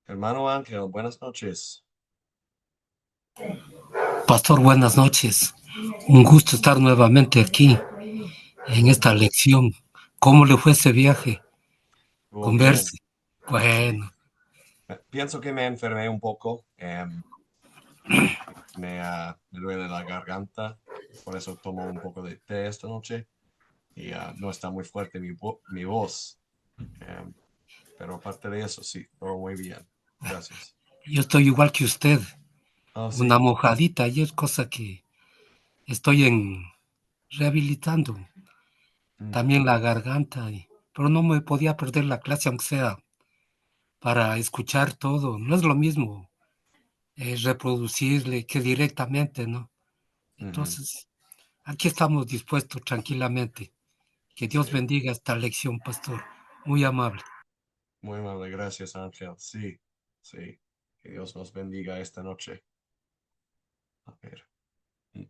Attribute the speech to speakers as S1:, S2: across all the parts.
S1: Hermano Ángel, buenas noches.
S2: Pastor, buenas noches. Un gusto estar nuevamente aquí en esta
S1: Ujú.
S2: lección. ¿Cómo le fue ese viaje?
S1: Estuvo bien,
S2: Converse.
S1: sí.
S2: Bueno,
S1: Pienso que me enfermé un poco. Me duele la garganta. Por eso tomo un poco de té esta noche. Y no está muy fuerte mi voz. Em, pero aparte de eso, sí, todo muy bien. Gracias.
S2: yo estoy igual que usted.
S1: Oh,
S2: Una
S1: sí.
S2: mojadita y es cosa que estoy en rehabilitando.
S1: Mm,
S2: También la garganta, pero no me podía perder la clase, aunque sea para escuchar todo. No es lo mismo reproducirle que directamente, ¿no?
S1: ujú.
S2: Entonces, aquí estamos dispuestos tranquilamente. Que Dios
S1: Sí.
S2: bendiga esta lección, pastor. Muy amable.
S1: Muy amable. Gracias, Ángel. Sí, sí. Que Dios nos bendiga esta noche. A ver. Mm.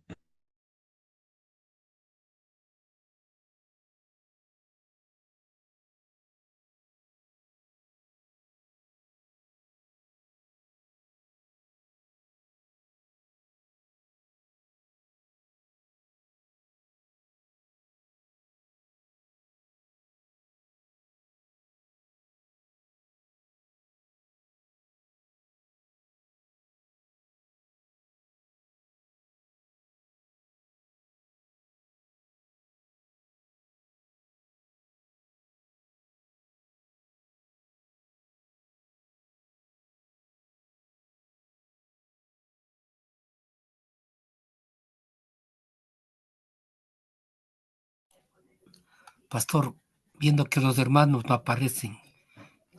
S2: Pastor, viendo que los hermanos no aparecen,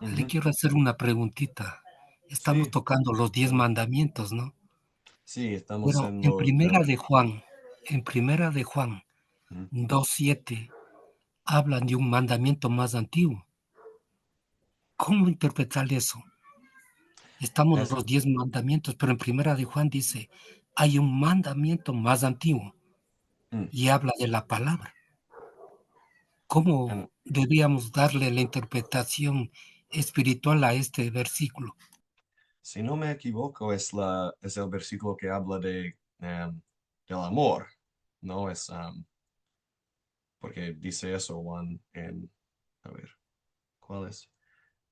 S2: le
S1: Ujú.
S2: quiero hacer una preguntita. Estamos
S1: Sí,
S2: tocando los 10 mandamientos, ¿no?
S1: sí, estamos
S2: Pero
S1: en los...
S2: En primera de Juan
S1: ujú.
S2: 2:7, hablan de un mandamiento más antiguo. ¿Cómo interpretar eso? Estamos
S1: Es,
S2: los 10 mandamientos, pero en primera de Juan dice, hay un mandamiento más antiguo
S1: mm,
S2: y habla de la palabra.
S1: en-
S2: ¿Cómo debíamos darle la interpretación espiritual a este versículo?
S1: si no me equivoco, es el versículo que habla del amor, ¿no? Porque dice eso, Juan, a ver, ¿cuál es?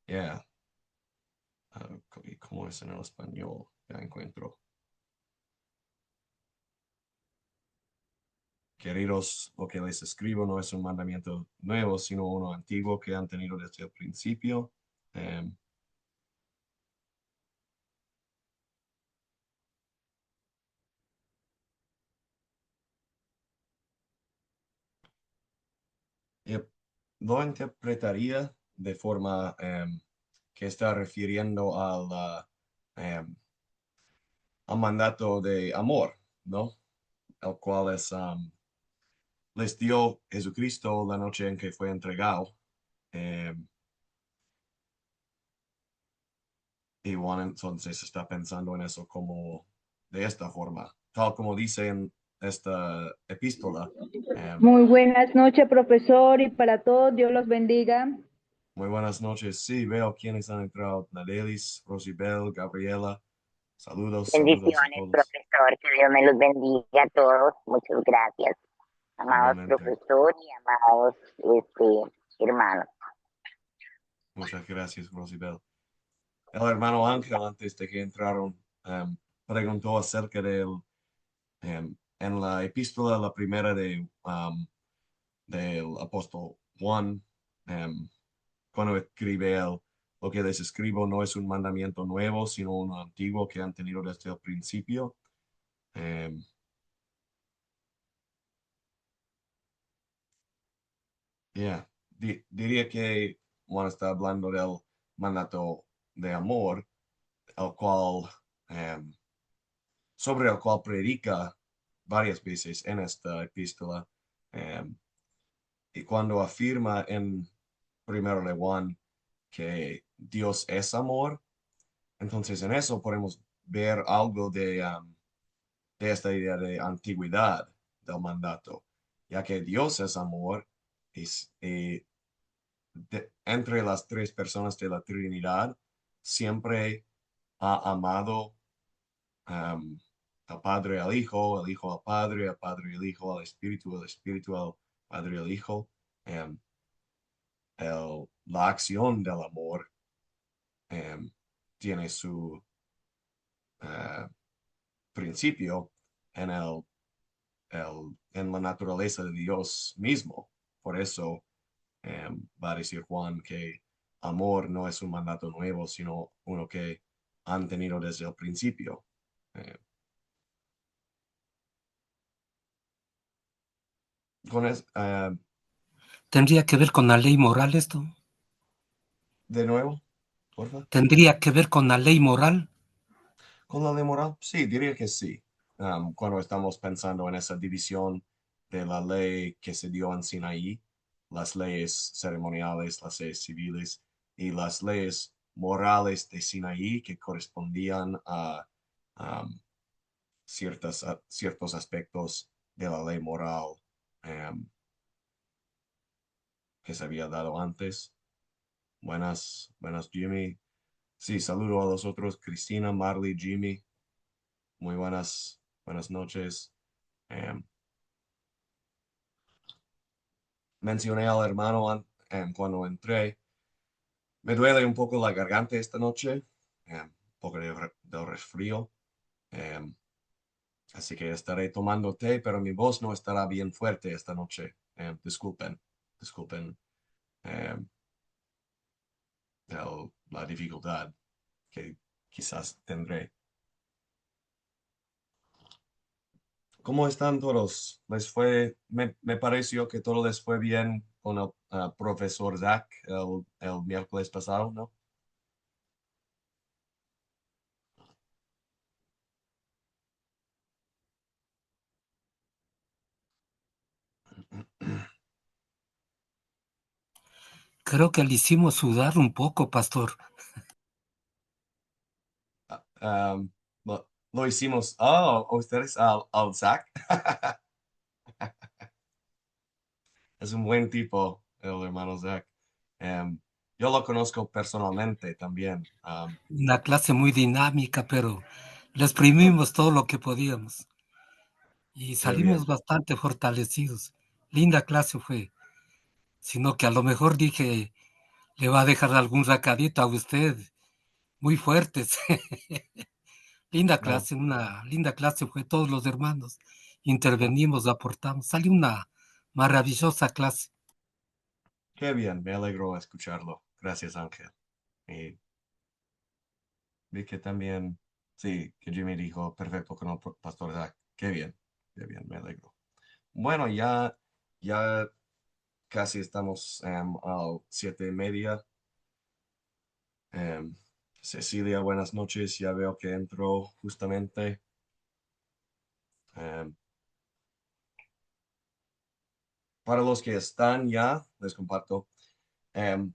S1: Yeah, ¿y cómo es en el español? Ya encuentro. Queridos, lo que les escribo no es un mandamiento nuevo, sino uno antiguo que han tenido desde el principio. Em, y lo interpretaría de forma que está refiriendo al mandato de amor, ¿no? El cual les dio Jesucristo la noche en que fue entregado. eh, y Juan entonces está pensando en eso como de esta forma, tal como dice en esta epístola. eh,
S3: Muy buenas noches, profesor, y para todos, Dios los bendiga.
S1: Muy buenas noches. Sí, veo quienes han entrado. Nadelis, Rosibel, Gabriela. Saludos, saludos a
S4: Bendiciones,
S1: todos.
S4: profesor, que Dios me los bendiga a todos. Muchas gracias, amados
S1: Igualmente,
S4: profesor y amados hermanos.
S1: muchas gracias, Rosibel. El hermano Ángel, antes de que entraron, preguntó acerca en la epístola, la primera del apóstol Juan, em, cuando escribe él, lo que les escribo no es un mandamiento nuevo, sino uno antiguo que han tenido desde el principio. Em, yeah. Diría que Juan está hablando del mandato de amor, el cual, em, sobre el cual predica varias veces en esta epístola. em, y cuando afirma en primero de Juan que Dios es amor, entonces en eso podemos ver algo de esta idea de antigüedad del mandato, ya que Dios es amor y entre las tres personas de la Trinidad, siempre ha amado am, al Padre al Hijo, al Hijo al Padre, al Padre al Hijo, al Espíritu al Padre al Hijo. Em, la acción del amor tiene su eh, principio en en la naturaleza de Dios mismo. Por eso va a decir Juan que amor no es un mandato nuevo, sino uno que han tenido desde el principio. Eh, con
S2: ¿Tendría que ver con la ley moral esto?
S1: de nuevo, por favor.
S2: ¿Tendría que ver con la ley moral?
S1: Con la ley moral, sí, diría que sí. Cuando estamos pensando en esa división de la ley que se dio en Sinaí, las leyes ceremoniales, las leyes civiles y las leyes morales de Sinaí que correspondían a um, ciertos aspectos de la ley moral um, que se había dado antes. Buenas, Jimmy. Sí, saludo a los otros, Cristina, Marley, Jimmy. Muy buenas noches. Em, Mencioné al hermano cuando entré. Me duele un poco la garganta esta noche, un poco del resfrío. em, Así que estaré tomando té, pero mi voz no estará bien fuerte esta noche. Disculpen em, la dificultad que quizás tendré. ¿Cómo están todos? Me pareció que todo les fue bien con el profesor Zach el miércoles pasado, ¿no?
S2: Creo que le hicimos sudar un poco, pastor.
S1: Lo hicimos. Oh, ustedes al Zach. Es un buen tipo, el hermano Zach. Yo lo conozco personalmente también.
S2: Una clase muy dinámica, pero le exprimimos todo lo que podíamos y
S1: Qué
S2: salimos
S1: bien.
S2: bastante fortalecidos. Linda clase fue, sino que a lo mejor dije, le va a dejar algún recadito a usted, muy fuertes.
S1: No,
S2: Una linda clase fue, todos los hermanos intervenimos, aportamos, salió una maravillosa clase.
S1: qué bien. Me alegro escucharlo. Gracias, Ángel. Y vi que también, sí, que Jimmy dijo perfecto con el pastor Zach. Qué bien, me alegro. Bueno, ya casi estamos a 7:30. Em, Cecilia, buenas noches. Ya veo que entró justamente. Em, para los que están ya, les comparto. em,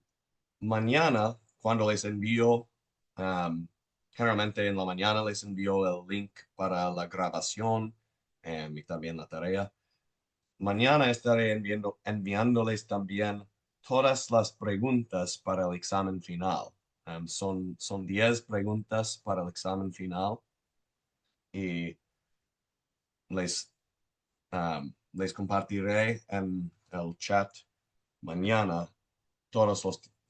S1: Mañana, cuando les envío, em, generalmente en la mañana les envío el link para la grabación y también la tarea. Mañana estaré enviándoles también todas las preguntas para el examen final. Son 10 preguntas para el examen final y les, les compartiré en el chat mañana todos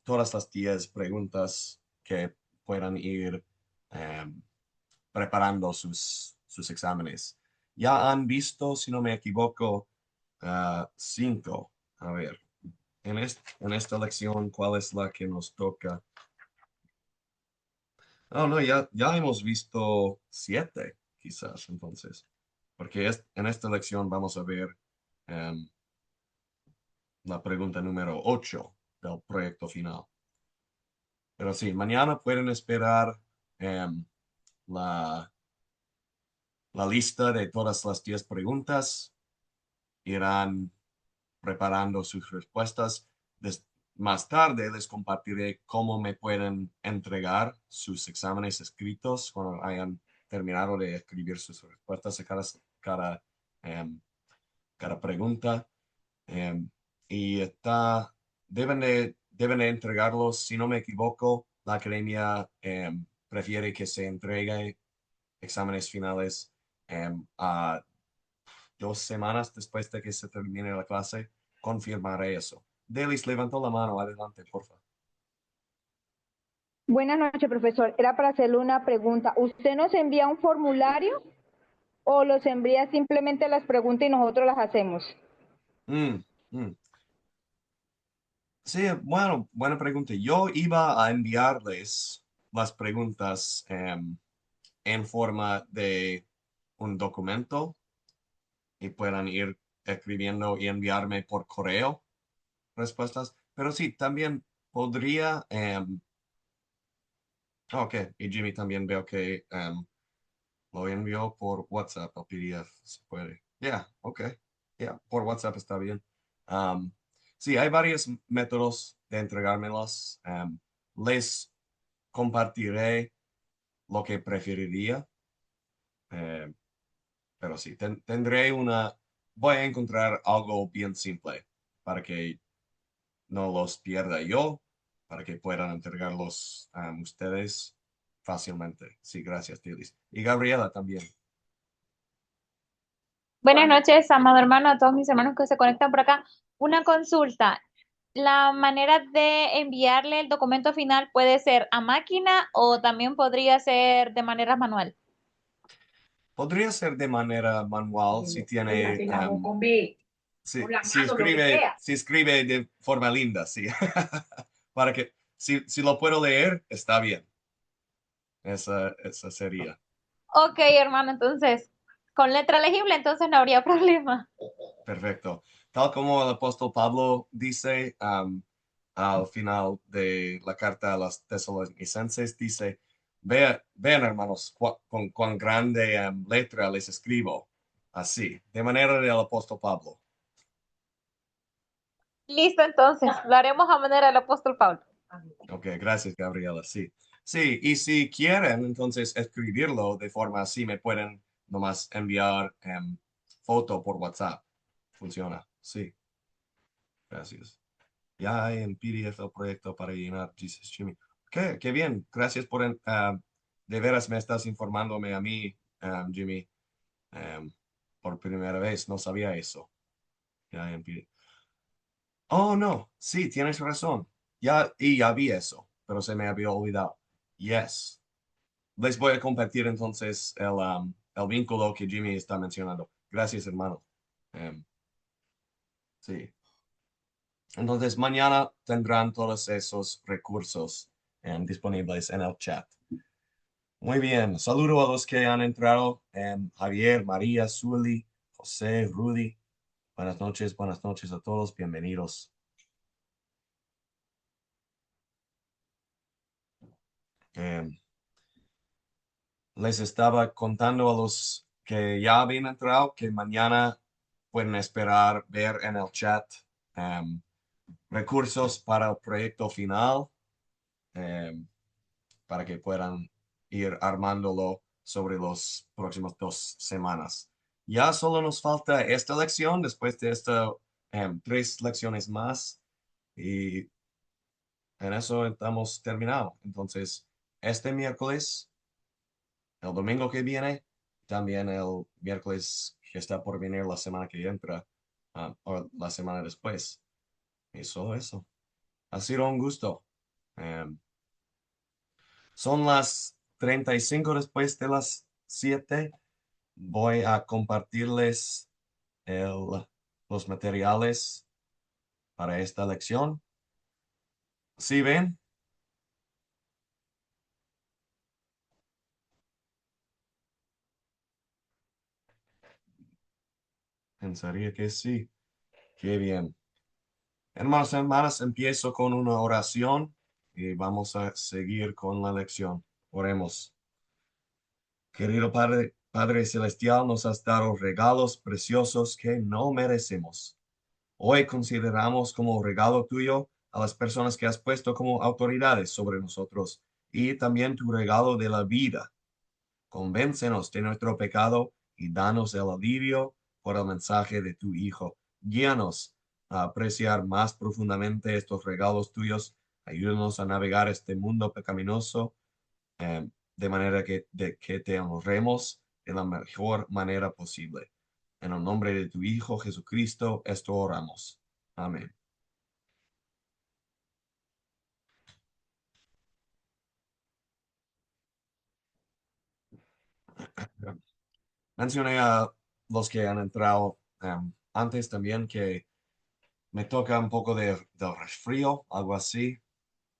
S1: todas las 10 preguntas que puedan ir em, preparando sus exámenes. Ya han visto, si no me equivoco, 5. A ver, en esta lección, ¿cuál es la que nos toca? Oh, no, ya hemos visto 7, quizás, entonces. Porque en esta lección vamos a ver em, la pregunta número 8 del proyecto final. Pero sí, mañana pueden esperar em, la, la lista de todas las 10 preguntas. Irán preparando sus respuestas. Más tarde les compartiré cómo me pueden entregar sus exámenes escritos cuando hayan terminado de escribir sus respuestas a cada, em, cada pregunta. Em, y deben de entregarlos, si no me equivoco, la academia prefiere que se entregue exámenes finales a 2 semanas después de que se termine la clase. Confirmaré eso. Delis levantó la mano. Adelante, por favor.
S3: Buenas noches, profesor. Era para hacerle una pregunta. ¿Usted nos envía un formulario o los envía simplemente las preguntas y nosotros las hacemos?
S1: Mm, mm. Sí, bueno, buena pregunta. Yo iba a enviarles las preguntas en forma de un documento y puedan ir escribiendo y enviarme por correo respuestas. Pero sí, también podría... ok, y Jimmy también veo que lo envió por WhatsApp el PDF, si puede. Ya, ok. Ya, por WhatsApp está bien. Um, sí, hay varios métodos de entregármelos. Les compartiré lo que preferiría. eh, pero sí, tendré una... Voy a encontrar algo bien simple para que no los pierda yo, para que puedan entregarlos a ustedes fácilmente. Sí, gracias, Tilis. Y Gabriela también.
S5: Buenas noches, amado hermano, a todos mis hermanos que se conectan por acá. Una consulta. ¿La manera de enviarle el documento final puede ser a máquina o también podría ser de manera manual?
S1: Podría ser de manera manual si tiene, si escribe de forma linda, sí. Para que, si lo puedo leer, está bien. Esa sería.
S5: Ok, hermano, entonces, con letra legible, entonces no habría problema.
S1: Perfecto. Tal como el apóstol Pablo dice al final de la carta a los tesalonicenses, dice, vean hermanos, con cuán grande letra les escribo. Así, de manera del apóstol Pablo.
S5: Listo, entonces, lo haremos a manera del apóstol Pablo.
S1: Ok, gracias, Gabriela. Sí. Sí, y si quieren entonces escribirlo de forma así, me pueden nomás enviar foto por WhatsApp. Funciona. Sí, gracias. Ya hay en PDF el proyecto para llenar, dice Jimmy. Qué bien. Gracias por, de veras me estás informándome a mí, Jimmy, por primera vez. No sabía eso. Ya hay en PDF. Oh, no. Sí, tienes razón. Ya vi eso, pero se me había olvidado. Yes. Les voy a compartir entonces el vínculo que Jimmy está mencionando. Gracias, hermano. Sí. Entonces, mañana tendrán todos esos recursos disponibles en el chat. Muy bien. Saludo a los que han entrado. Javier, María, Zuli, José, Rudy. Buenas noches a todos. Bienvenidos. Em, Les estaba contando a los que ya habían entrado que mañana pueden esperar ver en el chat recursos para el proyecto final para que puedan ir armándolo sobre los próximos 2 semanas. Ya solo nos falta esta lección después de estas 3 lecciones más y en eso estamos terminados. Entonces, este miércoles, el domingo que viene, también el miércoles que está por venir la semana que entra, o la semana después. Y solo eso. Ha sido un gusto. Em, Son las 35 después de las 7. Voy a compartirles los materiales para esta lección. ¿Sí ven? Pensaría que sí. Qué bien. Hermanos y hermanas, empiezo con una oración y vamos a seguir con la lección. Oremos. Querido Padre, Padre Celestial, nos has dado regalos preciosos que no merecemos. Hoy consideramos como regalo tuyo a las personas que has puesto como autoridades sobre nosotros y también tu regalo de la vida. Convéncenos de nuestro pecado y danos el alivio por el mensaje de tu Hijo. Guíanos a apreciar más profundamente estos regalos tuyos Ayúdanos a navegar este mundo pecaminoso de manera que te honremos de la mejor manera posible. En el nombre de tu Hijo Jesucristo, esto oramos. Amén. Mencioné a los que han entrado antes también que me toca un poco de resfrío, algo así.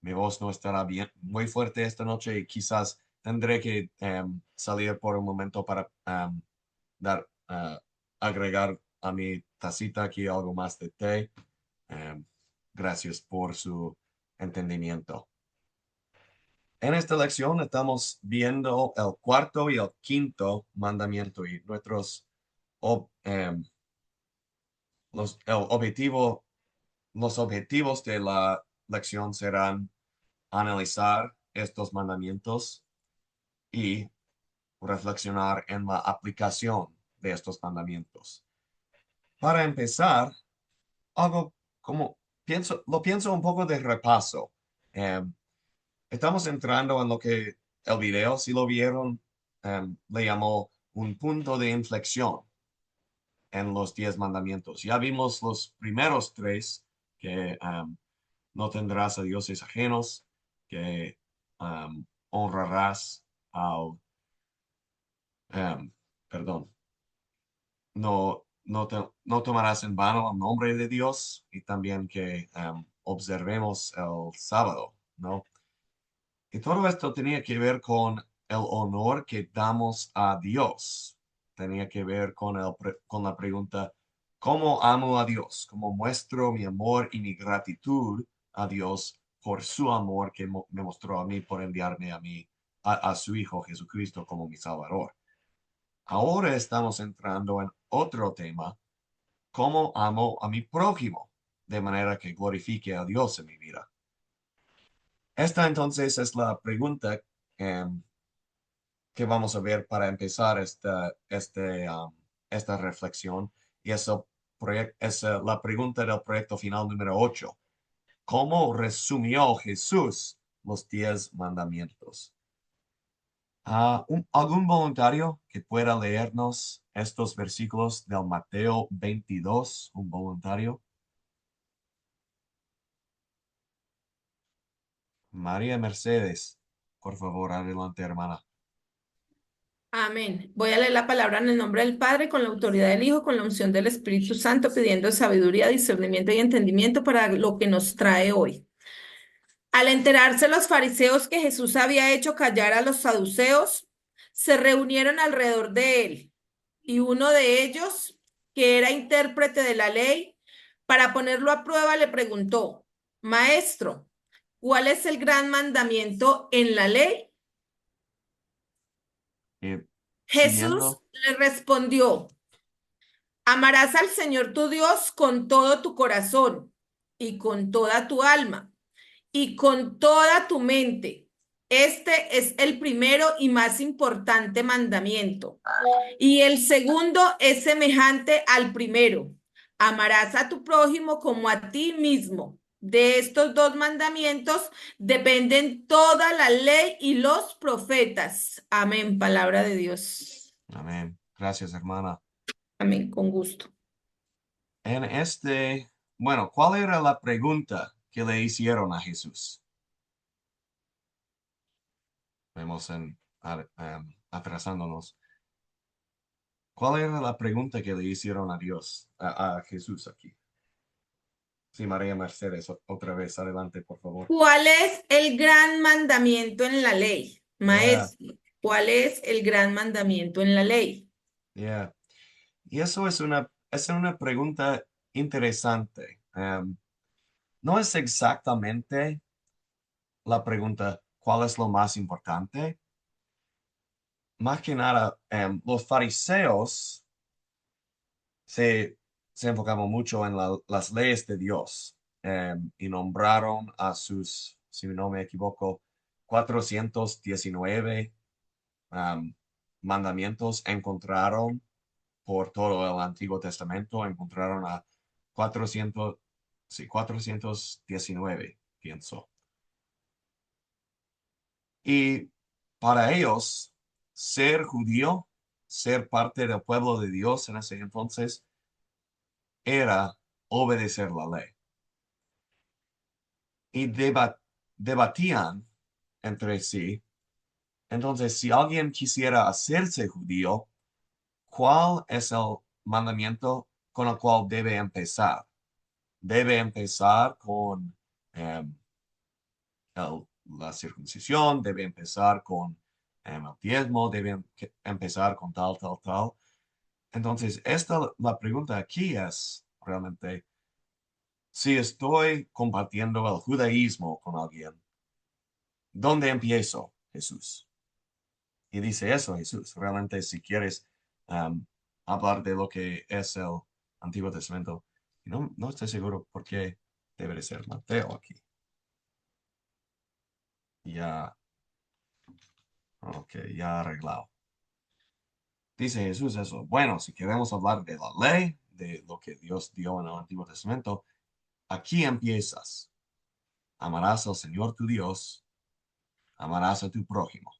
S1: Mi voz no estará bien, muy fuerte esta noche y quizás tendré que salir por un momento para dar, agregar a mi tacita aquí algo más de té. Gracias por su entendimiento. En esta lección estamos viendo el cuarto y el quinto mandamiento y los, el objetivo, los objetivos de la lección serán analizar estos mandamientos y reflexionar en la aplicación de estos mandamientos. Para empezar, algo como lo pienso un poco de repaso. Estamos entrando en lo que el video, si lo vieron, le llamó un punto de inflexión en los 10 mandamientos. Ya vimos los primeros 3, que no tendrás a dioses ajenos, que honrarás al, perdón, no tomarás en vano el nombre de Dios y también que observemos el sábado, ¿no? Y todo esto tenía que ver con el honor que damos a Dios. Tenía que ver con la pregunta, ¿cómo amo a Dios? ¿Cómo muestro mi amor y mi gratitud a Dios por su amor que me mostró a mí por enviarme a su Hijo Jesucristo como mi Salvador? Ahora estamos entrando en otro tema, ¿cómo amo a mi prójimo? De manera que glorifique a Dios en mi vida. Esta entonces es la pregunta que vamos a ver para empezar esta reflexión. Y eso es la pregunta del proyecto final número 8. ¿Cómo resumió Jesús los 10 mandamientos? ¿Algún voluntario que pueda leernos estos versículos del Mateo 22? ¿Un voluntario? María Mercedes, por favor, adelante, hermana.
S6: Amén. Voy a leer la palabra en el nombre del Padre, con la autoridad del Hijo, con la unción del Espíritu Santo, pidiendo sabiduría, discernimiento y entendimiento para lo que nos trae hoy. Al enterarse los fariseos que Jesús había hecho callar a los saduceos, se reunieron alrededor de él, y uno de ellos, que era intérprete de la ley, para ponerlo a prueba, le preguntó: Maestro, ¿cuál es el gran mandamiento en la ley? Jesús
S1: Siguiendo.
S6: le respondió: Amarás al Señor tu Dios con todo tu corazón y con toda tu alma y con toda tu mente. Este es el primero y más importante mandamiento. Y el segundo es semejante al primero: amarás a tu prójimo como a ti mismo. De estos 2 mandamientos dependen toda la ley y los profetas. Amén, palabra de Dios.
S1: Amén. Gracias, hermana.
S6: Amén, con gusto.
S1: Bueno, ¿cuál era la pregunta que le hicieron a Jesús? Vemos atrasándonos. ¿Cuál era la pregunta que le hicieron a Dios, a Jesús aquí? Sí, María Mercedes, otra vez, adelante, por favor.
S6: ¿Cuál es el gran mandamiento en la ley? Maestro, ¿cuál es el gran mandamiento en la ley?
S1: Yeah. Y eso es una pregunta interesante. No es exactamente la pregunta, ¿cuál es lo más importante? Más que nada, los fariseos se enfocaban mucho en las leyes de Dios y nombraron a sus, si no me equivoco, 419 mandamientos. Encontraron por todo el Antiguo Testamento, encontraron a 419, pienso. Y para ellos, ser judío, ser parte del pueblo de Dios en ese entonces, era obedecer la ley. Y debatían entre sí. Entonces, si alguien quisiera hacerse judío, ¿cuál es el mandamiento con el cual debe empezar? Debe empezar con em, la circuncisión, debe empezar con el diezmo, debe empezar con tal, tal, tal. Entonces, la pregunta aquí es realmente, si estoy compartiendo el judaísmo con alguien, ¿dónde empiezo, Jesús? Y dice eso, Jesús. Realmente, si quieres hablar de lo que es el Antiguo Testamento, no estoy seguro por qué debe de ser Mateo aquí. Ya, ok, ya arreglado. Dice Jesús eso. Bueno, si queremos hablar de la ley, de lo que Dios dio en el Antiguo Testamento, aquí empiezas. Amarás al Señor tu Dios, amarás a tu prójimo.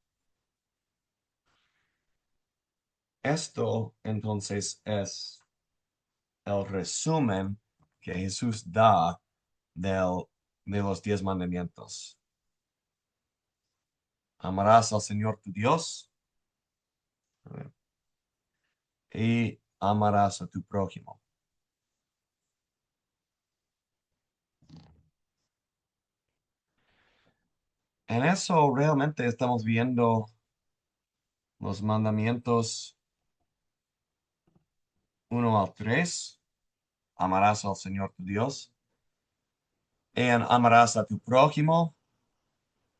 S1: Esto entonces es el resumen que Jesús da de los 10 mandamientos. Amarás al Señor tu Dios y amarás a tu prójimo. En eso realmente estamos viendo los mandamientos 1 al 3. Amarás al Señor tu Dios. En amarás a tu prójimo.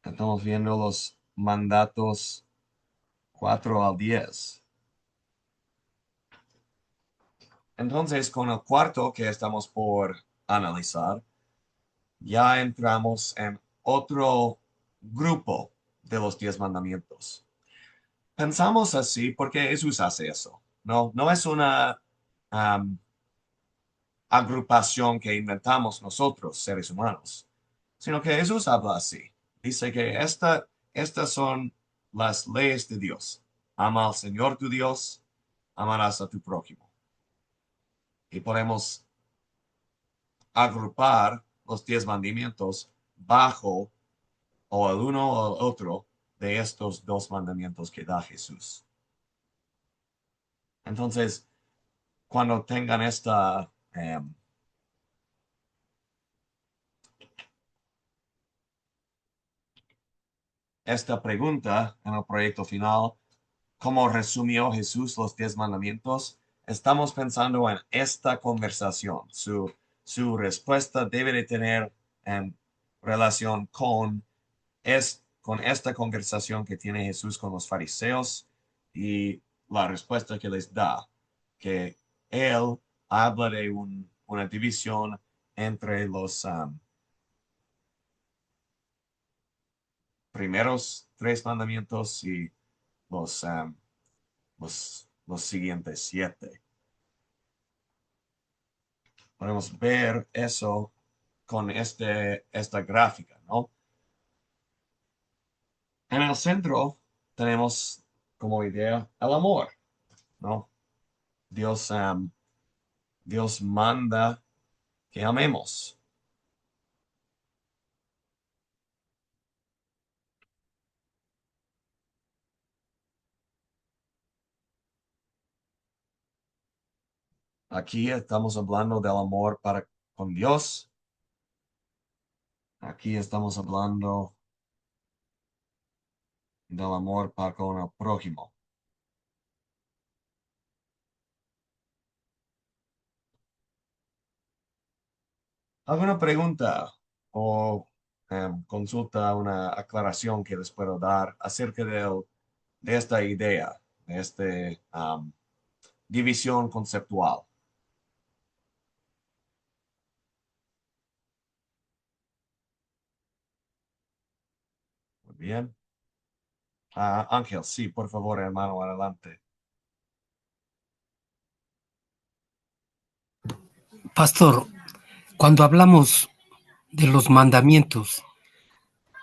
S1: Estamos viendo los mandatos 4 al 10. Entonces, con el cuarto que estamos por analizar, ya entramos en otro grupo de los 10 mandamientos. Pensamos así porque Jesús hace eso. No es una agrupación que inventamos nosotros, seres humanos, sino que Jesús habla así. Dice que estas son las leyes de Dios. Ama al Señor tu Dios, amarás a tu prójimo. Y podemos agrupar los 10 mandamientos bajo o el uno o el otro de estos 2 mandamientos que da Jesús. Entonces, cuando tengan esta pregunta en el proyecto final, ¿cómo resumió Jesús los 10 mandamientos? Estamos pensando en esta conversación. Su respuesta debe de tener relación con esta conversación que tiene Jesús con los fariseos y la respuesta que les da, que él habla de una división entre los primeros 3 mandamientos y los, los siguientes 7. Podemos ver eso con esta gráfica, ¿no? En el centro tenemos como idea el amor, ¿no? Dios manda que amemos. Aquí estamos hablando del amor con Dios. Aquí estamos hablando del amor para con el prójimo. ¿Alguna pregunta o consulta, una aclaración que les puedo dar acerca de esta idea, de esta división conceptual? Muy bien. Ángel, sí, por favor, hermano, adelante.
S2: Pastor, cuando hablamos de los mandamientos,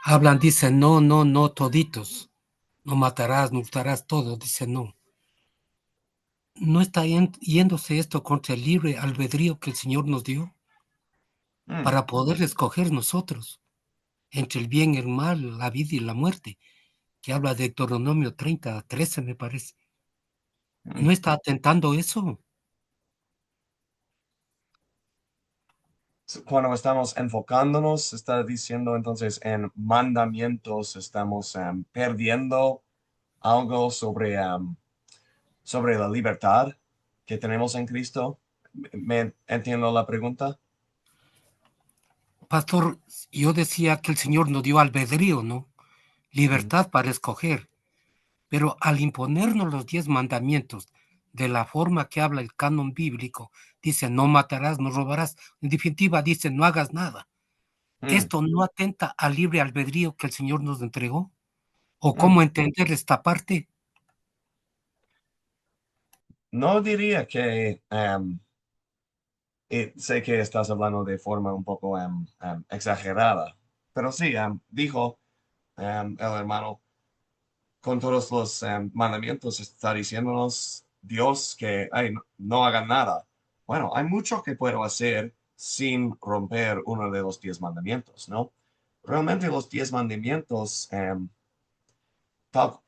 S2: hablan, dicen no, no, no, toditos. No matarás, no hurtarás, todo, dice no. ¿No está yéndose esto contra el libre albedrío que el Señor nos dio
S1: Mm,
S2: para poder escoger nosotros entre el bien y el mal, la vida y la muerte, que habla de Deuteronomio 30:13, me parece?
S1: mm.
S2: ¿No está atentando eso?
S1: Cuando estamos enfocándonos, está diciendo entonces en mandamientos, estamos perdiendo algo sobre la libertad que tenemos en Cristo. ¿Me entiendo la pregunta?
S2: Pastor, yo decía que el Señor nos dio albedrío, ¿no?
S1: Ujú.
S2: Libertad para escoger. Pero al imponernos los 10 mandamientos de la forma que habla el canon bíblico, dice no matarás, no robarás. En definitiva, dice no hagas nada.
S1: Mm,
S2: ¿Esto no atenta al libre albedrío que el Señor nos entregó? ¿O
S1: mm.
S2: cómo entender esta parte?
S1: No diría que sé que estás hablando de forma un poco exagerada, pero sí, dijo el hermano, con todos los mandamientos está diciéndonos Dios que ay, no, no hagan nada. Bueno, hay mucho que puedo hacer sin romper uno de los 10 mandamientos, ¿no? Realmente los 10 mandamientos,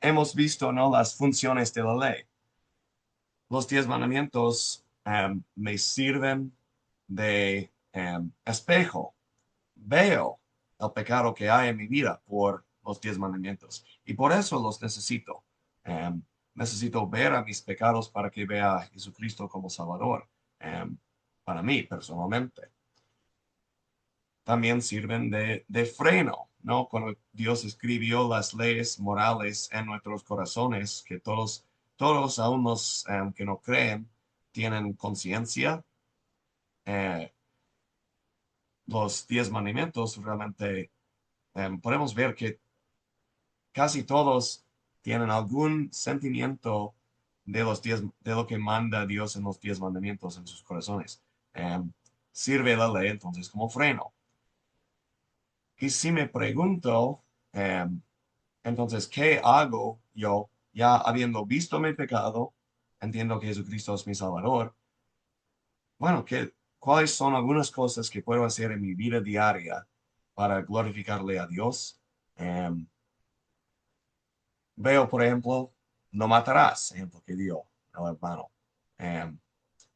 S1: hemos visto, ¿no? Las funciones de la ley. Los 10 mandamientos me sirven de espejo. Veo el pecado que hay en mi vida por los 10 mandamientos y por eso los necesito. Necesito ver a mis pecados para que vea a Jesucristo como Salvador, para mí personalmente. También sirven de freno, ¿no? Cuando Dios escribió las leyes morales en nuestros corazones, que todos aún los que no creen tienen conciencia, eh, los 10 mandamientos realmente podemos ver que casi todos tienen algún sentimiento de lo que manda Dios en los 10 mandamientos en sus corazones. Em, Sirve la ley entonces como freno. Y si me pregunto, em, entonces, ¿qué hago yo ya habiendo visto mi pecado? Entiendo que Jesucristo es mi Salvador. Bueno, ¿cuáles son algunas cosas que puedo hacer en mi vida diaria para glorificarle a Dios? Em, Veo, por ejemplo, no matarás, ejemplo que dio el hermano. Em,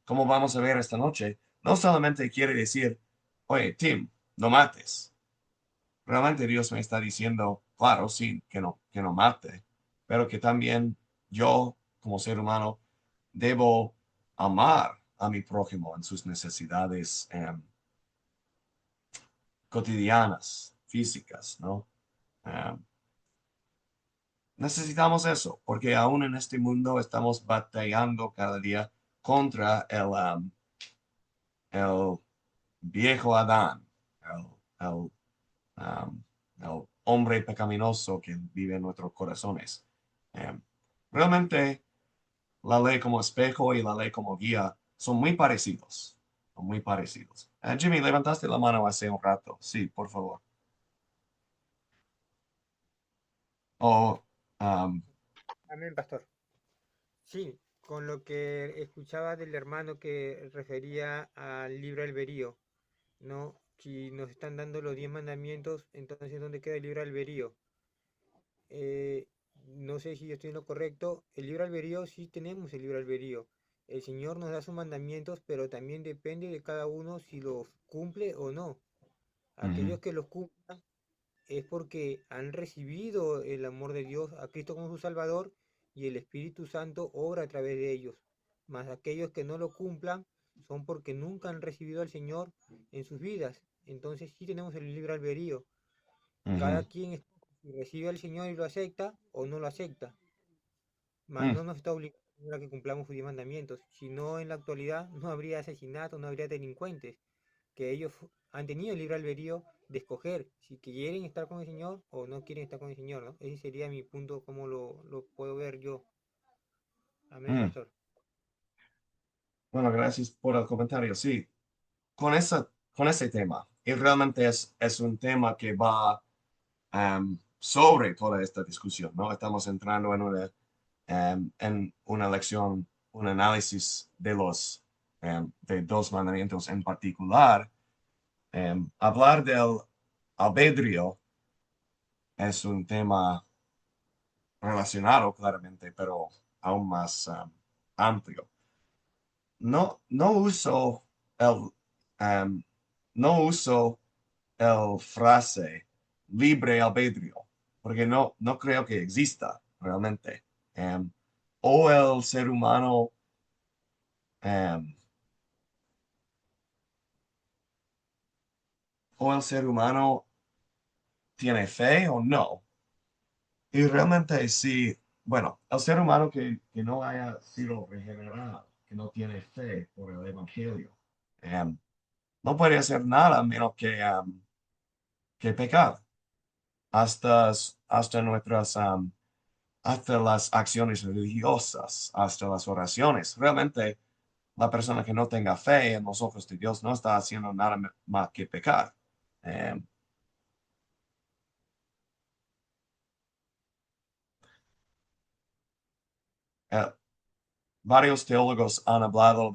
S1: Como vamos a ver esta noche, no solamente quiere decir, oye, Tim, no mates. Realmente Dios me está diciendo, claro, sí, que no mate, pero que también yo, como ser humano, debo amar a mi prójimo en sus necesidades cotidianas, físicas, ¿no? Em, Necesitamos eso, porque aún en este mundo estamos batallando cada día contra el viejo Adán, el, el, um, el hombre pecaminoso que vive en nuestros corazones. Um, Realmente la ley como espejo y la ley como guía son muy parecidos, son muy parecidos. Jimmy, levantaste la mano hace un rato. Sí, por favor. O, um,
S7: Amén, pastor. Sí, con lo que escuchaba del hermano que refería al libre albedrío, ¿no? Si nos están dando los 10 mandamientos, entonces ¿dónde queda el libre albedrío? Eh, no sé si yo estoy en lo correcto. El libre albedrío, sí tenemos el libre albedrío. El Señor nos da sus mandamientos, pero también depende de cada uno si los cumple o no.
S1: ujú,
S7: Aquellos que los cumplan es porque han recibido el amor de Dios, a Cristo como su Salvador, y el Espíritu Santo obra a través de ellos. Mas aquellos que no lo cumplan son porque nunca han recibido al Señor en sus vidas. Entonces sí tenemos el libre albedrío.
S1: ujú,
S7: Cada quien recibe al Señor y lo acepta o no lo acepta. Mas
S1: mm,
S7: no nos está obligando a que cumplamos sus 10 mandamientos. Si no, en la actualidad no habría asesinato, no habría delincuentes, que ellos han tenido el libre albedrío de escoger si quieren estar con el Señor o no quieren estar con el Señor, ¿no? Ese sería mi punto, como lo puedo ver yo. Amén,
S1: mm.
S7: pastor.
S1: Bueno, gracias por el comentario. Sí, con ese tema, y realmente es un tema que va sobre toda esta discusión, ¿no? Estamos entrando en una lección, un análisis de de dos mandamientos en particular. Hablar del albedrío es un tema relacionado claramente, pero aún más amplio. No uso el, um, no uso el frase libre albedrío, porque no creo que exista realmente. O el ser humano um, tiene fe o no. Y realmente sí, bueno, el ser humano que no haya sido regenerado, que no tiene fe por el Evangelio, no puede hacer nada menos que pecar. Hasta, hasta nuestras, hasta las acciones religiosas, hasta las oraciones. Realmente, la persona que no tenga fe en los ojos de Dios no está haciendo nada más que pecar. Em, eh, Varios teólogos han hablado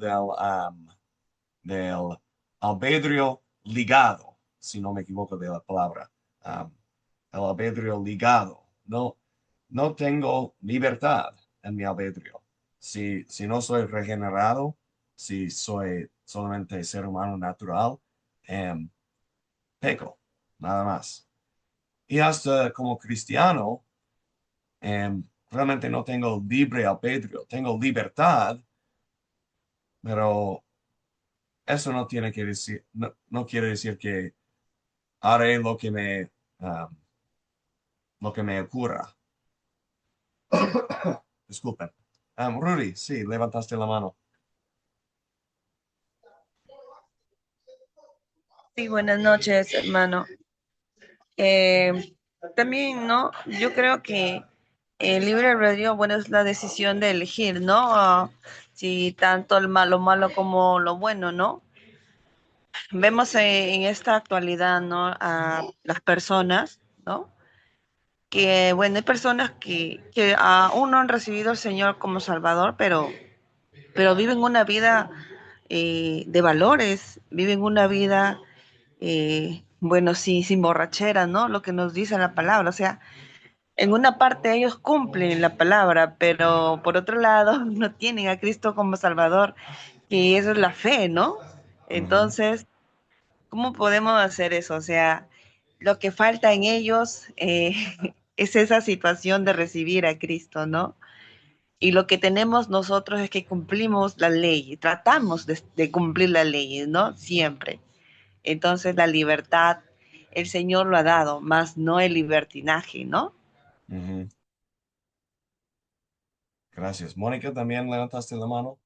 S1: del albedrío ligado, si no me equivoco de la palabra. Um, el albedrío ligado. No tengo libertad en mi albedrío. Si no soy regenerado, si soy solamente ser humano natural, peco, nada más. Y hasta como cristiano, realmente no tengo libre albedrío, tengo libertad, pero eso no tiene que decir, no quiere decir que haré lo que me ocurra. Disculpen. Rudy, sí, levantaste la mano.
S8: Sí, buenas noches, hermano. También, ¿no? Yo creo que el libre albedrío, bueno, es la decisión de elegir, ¿no? Si tanto lo malo como lo bueno, ¿no? Vemos en esta actualidad, ¿no? A las personas, ¿no? Que, bueno, hay personas que aún no han recibido al Señor como Salvador, pero viven una vida de valores, viven una vida bueno, sí, sin borrachera, ¿no? Lo que nos dice la palabra, o sea, en una parte ellos cumplen la palabra, pero por otro lado no tienen a Cristo como Salvador, y eso es la fe, ¿no? Entonces, ¿cómo podemos hacer eso? O sea, lo que falta en ellos es esa situación de recibir a Cristo, ¿no? Y lo que tenemos nosotros es que cumplimos la ley, tratamos de cumplir la ley, ¿no? Siempre. Entonces la libertad el Señor lo ha dado, más no el libertinaje, ¿no?
S1: Ujú. Gracias. Mónica, ¿también levantaste la mano?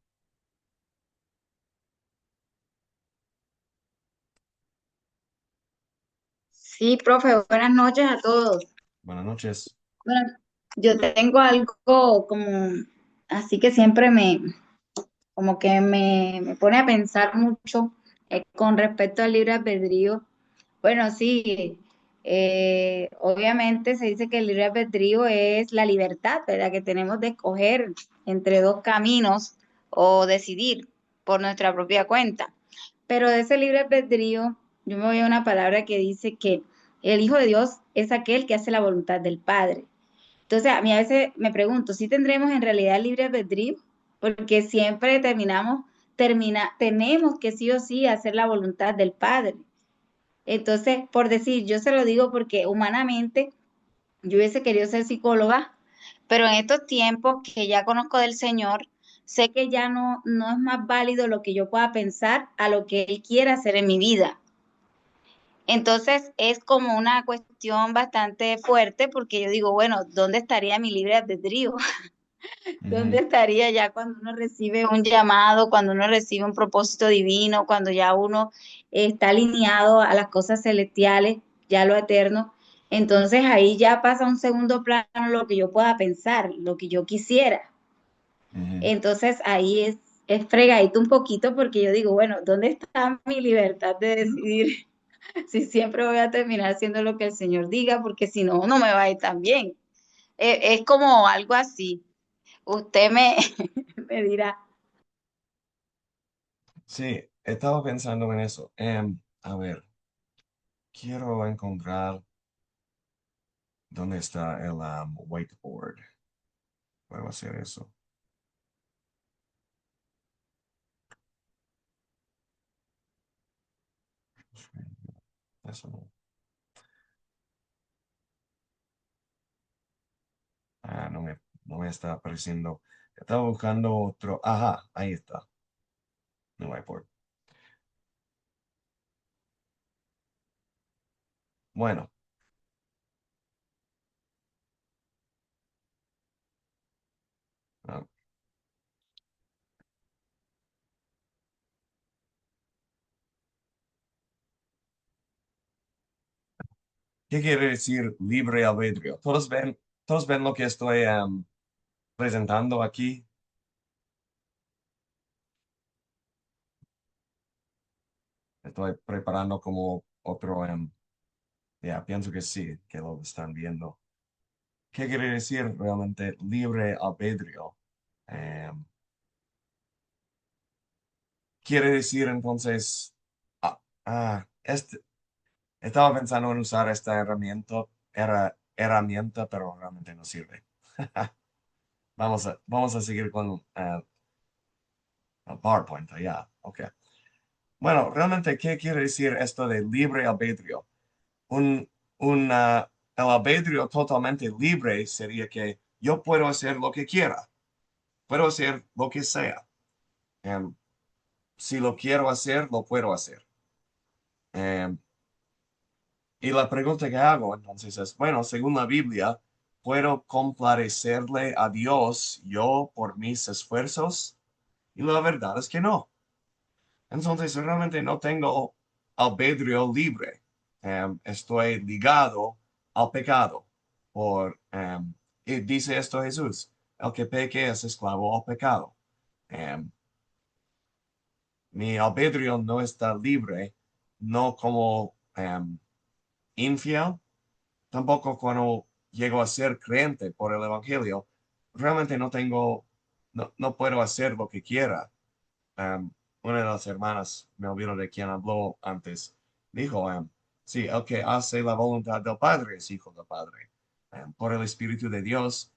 S9: Sí, profe, buenas noches a todos.
S1: Buenas noches.
S9: Bueno, yo tengo algo como, así que siempre como que me pone a pensar mucho con respecto al libre albedrío. Bueno, sí, obviamente se dice que el libre albedrío es la libertad, ¿verdad? Que tenemos de escoger entre dos caminos o decidir por nuestra propia cuenta. Pero de ese libre albedrío, yo me voy a una palabra que dice que el Hijo de Dios es aquel que hace la voluntad del Padre. Entonces, a mí a veces me pregunto, ¿si tendremos en realidad libre albedrío? Porque siempre tenemos que sí o sí hacer la voluntad del Padre. Entonces, por decir, yo se lo digo porque humanamente yo hubiese querido ser psicóloga, pero en estos tiempos que ya conozco del Señor, sé que ya no es más válido lo que yo pueda pensar a lo que Él quiera hacer en mi vida. Entonces es como una cuestión bastante fuerte porque yo digo, bueno, ¿dónde estaría mi libre albedrío? ¿Dónde estaría ya cuando uno recibe un llamado, cuando uno recibe un propósito divino, cuando ya uno está alineado a las cosas celestiales, ya lo eterno? Entonces ahí ya pasa a un segundo plano lo que yo pueda pensar, lo que yo quisiera. Entonces ahí es fregadito un poquito porque yo digo, bueno, ¿dónde está mi libertad de decidir Si siempre voy a terminar haciendo lo que el Señor diga, porque si no, no me va a ir tan bien. Es como algo así. Usted me, me dirá.
S1: Sí, estaba pensando en eso. A ver, quiero encontrar dónde está el whiteboard. Puedo hacer eso. Eso no. No me está apareciendo. Estaba buscando otro. Ajá, ahí está. El whiteboard. Bueno, ah, ¿qué quiere decir libre albedrío? Todos ven lo que estoy presentando aquí? Estoy preparando como otro. Ya, pienso que sí, que lo están viendo. ¿Qué quiere decir realmente libre albedrío? Em, Quiere decir entonces, este, estaba pensando en usar esta herramienta, pero realmente no sirve. Vamos a seguir con el PowerPoint, ya, ok. Bueno, realmente, ¿qué quiere decir esto de libre albedrío? Un, el albedrío totalmente libre sería que yo puedo hacer lo que quiera, puedo hacer lo que sea. Em, si lo quiero hacer, lo puedo hacer. Em, y la pregunta que hago entonces es, bueno, según la Biblia, ¿puedo complacerle a Dios yo por mis esfuerzos? Y la verdad es que no. Entonces realmente no tengo albedrío libre. Estoy ligado al pecado. Y dice esto Jesús, el que peque es esclavo al pecado. Em, Mi albedrío no está libre, no como infiel, tampoco cuando llego a ser creyente por el Evangelio. Realmente no puedo hacer lo que quiera. um, una de las hermanas, me olvido de quien habló antes, dijo, sí, el que hace la voluntad del Padre es hijo del Padre. Por el Espíritu de Dios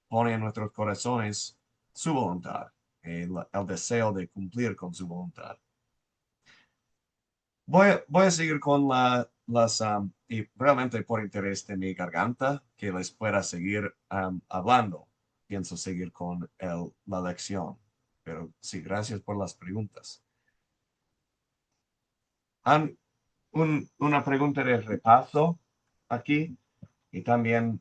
S1: pone en nuestros corazones su voluntad, el deseo de cumplir con su voluntad. Voy a seguir con y realmente por interés de mi garganta, que les pueda seguir hablando. Pienso seguir con la lección. Pero sí, gracias por las preguntas. Una pregunta de repaso aquí y también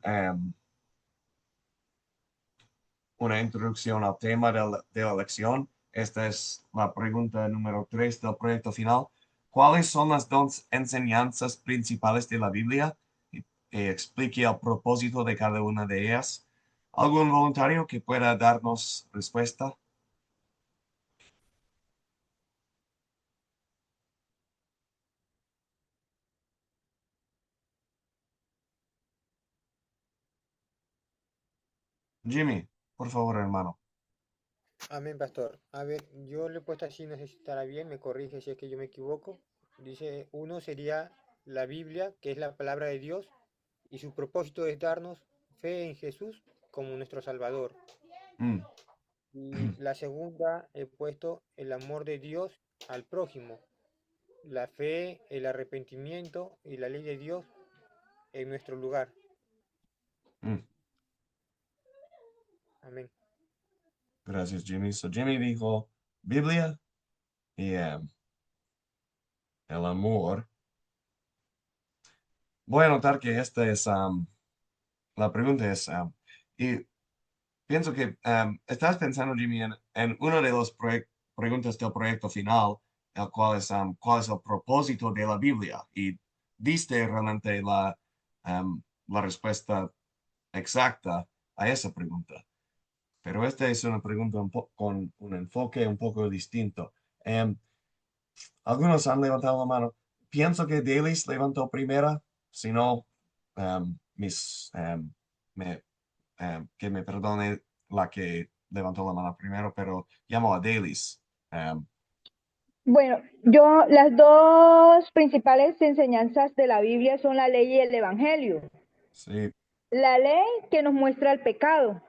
S1: una introducción al tema de la lección. Esta es la pregunta número 3 del proyecto final. ¿Cuáles son las dos enseñanzas principales de la Biblia? Explique el propósito de cada una de ellas. ¿Algún voluntario que pueda darnos respuesta? Jimmy, por favor, hermano.
S7: Amén, pastor. A ver, yo le he puesto así, no sé si estará bien, me corrige si es que yo me equivoco. Dice, uno sería la Biblia, que es la palabra de Dios, y su propósito es darnos fe en Jesús como nuestro Salvador.
S1: Mm.
S7: Y la segunda he puesto el amor de Dios al prójimo, la fe, el arrepentimiento y la ley de Dios en nuestro lugar.
S1: Mm.
S7: Amén.
S1: Gracias, Jimmy. So, Jimmy dijo Biblia y el amor. Voy a notar que esta es, la pregunta es, y pienso que estás pensando, Jimmy, en una de las preguntas del proyecto final, el cual es, ¿cuál es el propósito de la Biblia? Y diste realmente la respuesta exacta a esa pregunta. Pero esta es una pregunta con un enfoque un poco distinto. Algunos han levantado la mano. pienso que Dailies levantó primera, si no, que me perdone la que levantó la mano primero, pero llamo a Dailies.
S3: Bueno, las dos principales enseñanzas de la Biblia son la ley y el evangelio.
S1: Sí,
S3: La ley que nos muestra el pecado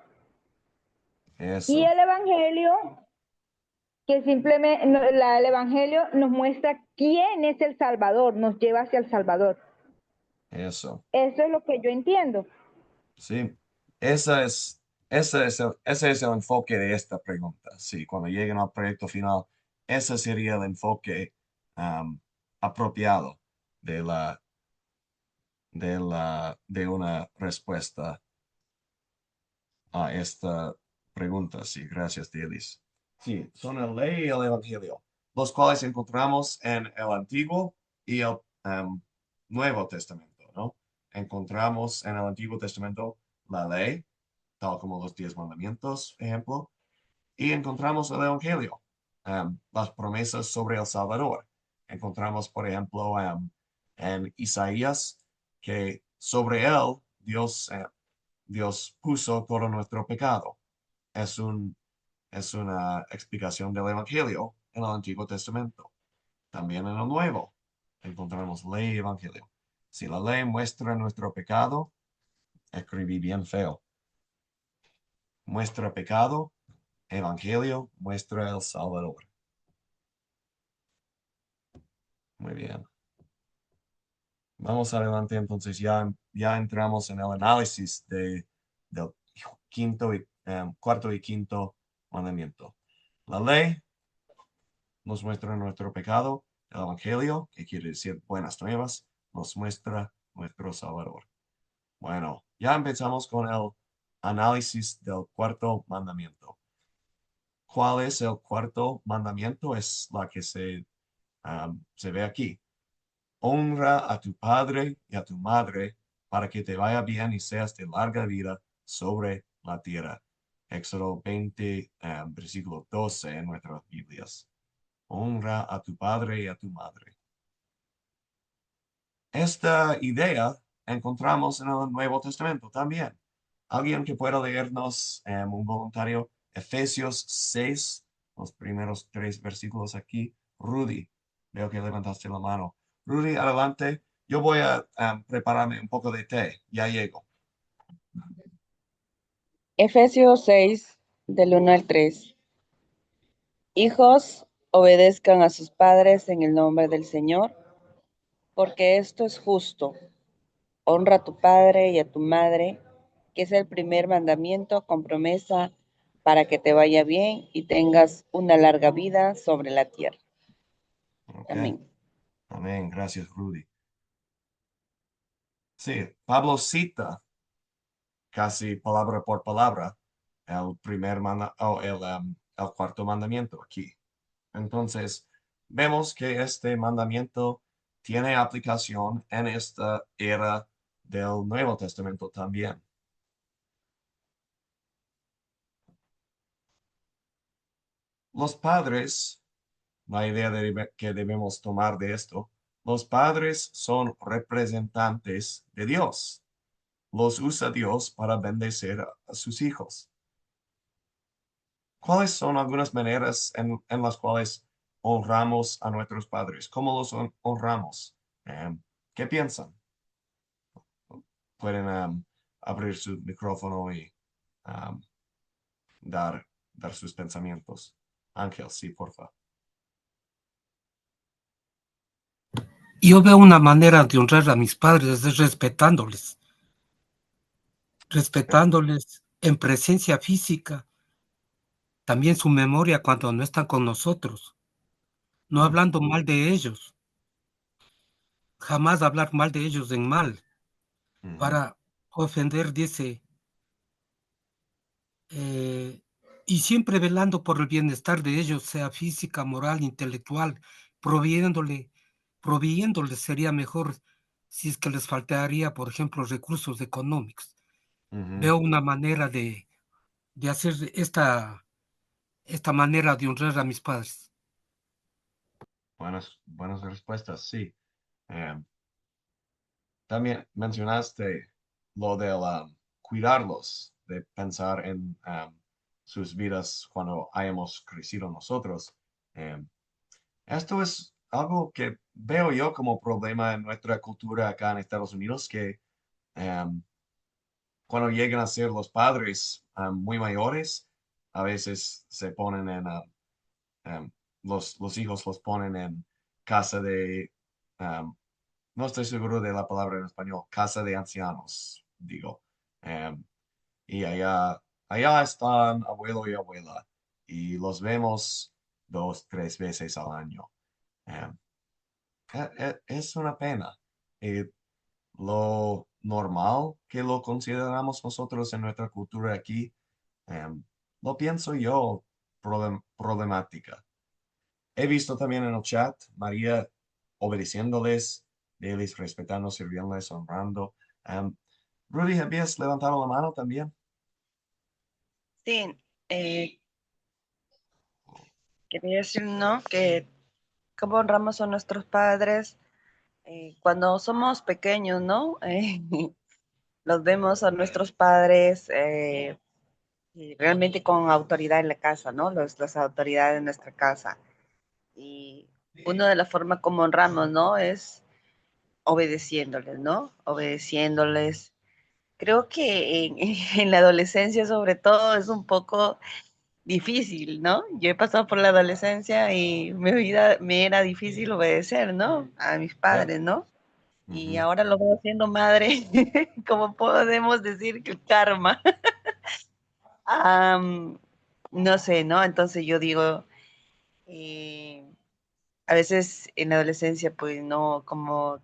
S3: y
S1: eso,
S3: el evangelio que simplemente, el evangelio nos muestra quién es el Salvador, nos lleva hacia el Salvador.
S1: eso.
S3: Eso es lo que yo entiendo.
S1: Sí, ese es el enfoque de esta pregunta. Sí, cuando lleguen al proyecto final, ese sería el enfoque apropiado de de una respuesta a esta pregunta. Sí, gracias, Dielis. Sí, son la ley y el evangelio, los cuales encontramos en el Antiguo y el Nuevo Testamento, ¿no? Encontramos en el Antiguo Testamento la ley, tal como los 10 mandamientos, ejemplo, y encontramos el Evangelio, las promesas sobre el Salvador. Encontramos, por ejemplo, en Isaías, que sobre él Dios puso todo nuestro pecado. Es es una explicación del Evangelio en el Antiguo Testamento. También en el Nuevo encontramos ley y Evangelio. Si la ley muestra nuestro pecado, escribí bien feo. Muestra pecado, Evangelio muestra el Salvador. Muy bien. Vamos adelante entonces. Ya entramos en el análisis del cuarto y quinto mandamiento. La ley nos muestra nuestro pecado. El Evangelio, que quiere decir buenas nuevas, nos muestra nuestro Salvador. Bueno, ya empezamos con el análisis del cuarto mandamiento. ¿Cuál es el cuarto mandamiento? Es la que se ve aquí. Honra a tu padre y a tu madre para que te vaya bien y seas de larga vida sobre la tierra. Éxodo 20, versículo 12 en nuestras Biblias. Honra a tu padre y a tu madre. Esta idea encontramos en el Nuevo Testamento también. ¿Alguien que pueda leernos, un voluntario, Efesios 6, los primeros 3 versículos aquí? Rudy, veo que levantaste la mano. Rudy, adelante. Yo voy a prepararme un poco de té. Ya llego.
S8: Efesios 6, del 1 al 3. Hijos, obedezcan a sus padres en el nombre del Señor, porque esto es justo. Honra a tu padre y a tu madre, que es el primer mandamiento con promesa para que te vaya bien y tengas una larga vida sobre la tierra.
S1: Ok.
S8: Amén.
S1: Amén. Gracias, Rudy. Sí, Pablo cita casi palabra por palabra el cuarto mandamiento aquí. Entonces, vemos que este mandamiento tiene aplicación en esta era del Nuevo Testamento también. Los padres, la idea que debemos tomar de esto, los padres son representantes de Dios. Los usa Dios para bendecir a sus hijos. ¿Cuáles son algunas maneras en las cuales honramos a nuestros padres? ¿Cómo los honramos? ¿Qué piensan? Pueden abrir su micrófono y um, dar sus pensamientos. Ángel, sí, por favor.
S2: Yo veo una manera de honrar a mis padres es respetándoles en presencia física, también su memoria cuando no están con nosotros, no hablando mal de ellos, jamás hablar mal de ellos en mal, para ofender, dice, y siempre velando por el bienestar de ellos, sea física, moral, intelectual, proveyéndole sería mejor si es que les faltaría, por ejemplo, recursos económicos. Veo una manera de hacer esta manera de honrar a mis padres.
S1: Buenas respuestas, sí. Em, También mencionaste lo de cuidarlos, de pensar en sus vidas cuando hayamos crecido nosotros. Em, Esto es algo que veo yo como problema en nuestra cultura acá en Estados Unidos, que em, cuando llegan a ser los padres muy mayores, a veces se ponen em, los hijos los ponen en casa de, em, no estoy seguro de la palabra en español, casa de ancianos, digo. Em, y allá están abuelo y abuela, y los vemos 2, 3 veces al año. Em, es una pena. Eh, lo normal que lo consideramos nosotros en nuestra cultura aquí, em, lo pienso yo problemática. He visto también en el chat María obedeciéndoles, ellos respetando, sirviéndoles, honrando. Em, Rudy, ¿habías levantado la mano también?
S8: Sí, quería decir, ¿no? Que cómo honramos a nuestros padres cuando somos pequeños, ¿no? Los vemos a nuestros padres y realmente con autoridad en la casa, ¿no? Las autoridades de nuestra casa. Y una de las formas como honramos, ¿no? Es obedeciéndoles, ¿no? Obedeciéndoles. Creo que en la adolescencia sobre todo es un poco difícil, ¿no? Yo he pasado por la adolescencia y me era difícil obedecer, ¿no? A mis
S1: Ya.
S8: padres, ¿no? Y
S1: Ujú.
S8: ahora lo veo siendo madre, como podemos decir que el karma. Am, no sé, ¿no? Entonces yo digo, eh, a veces en la adolescencia, pues no, como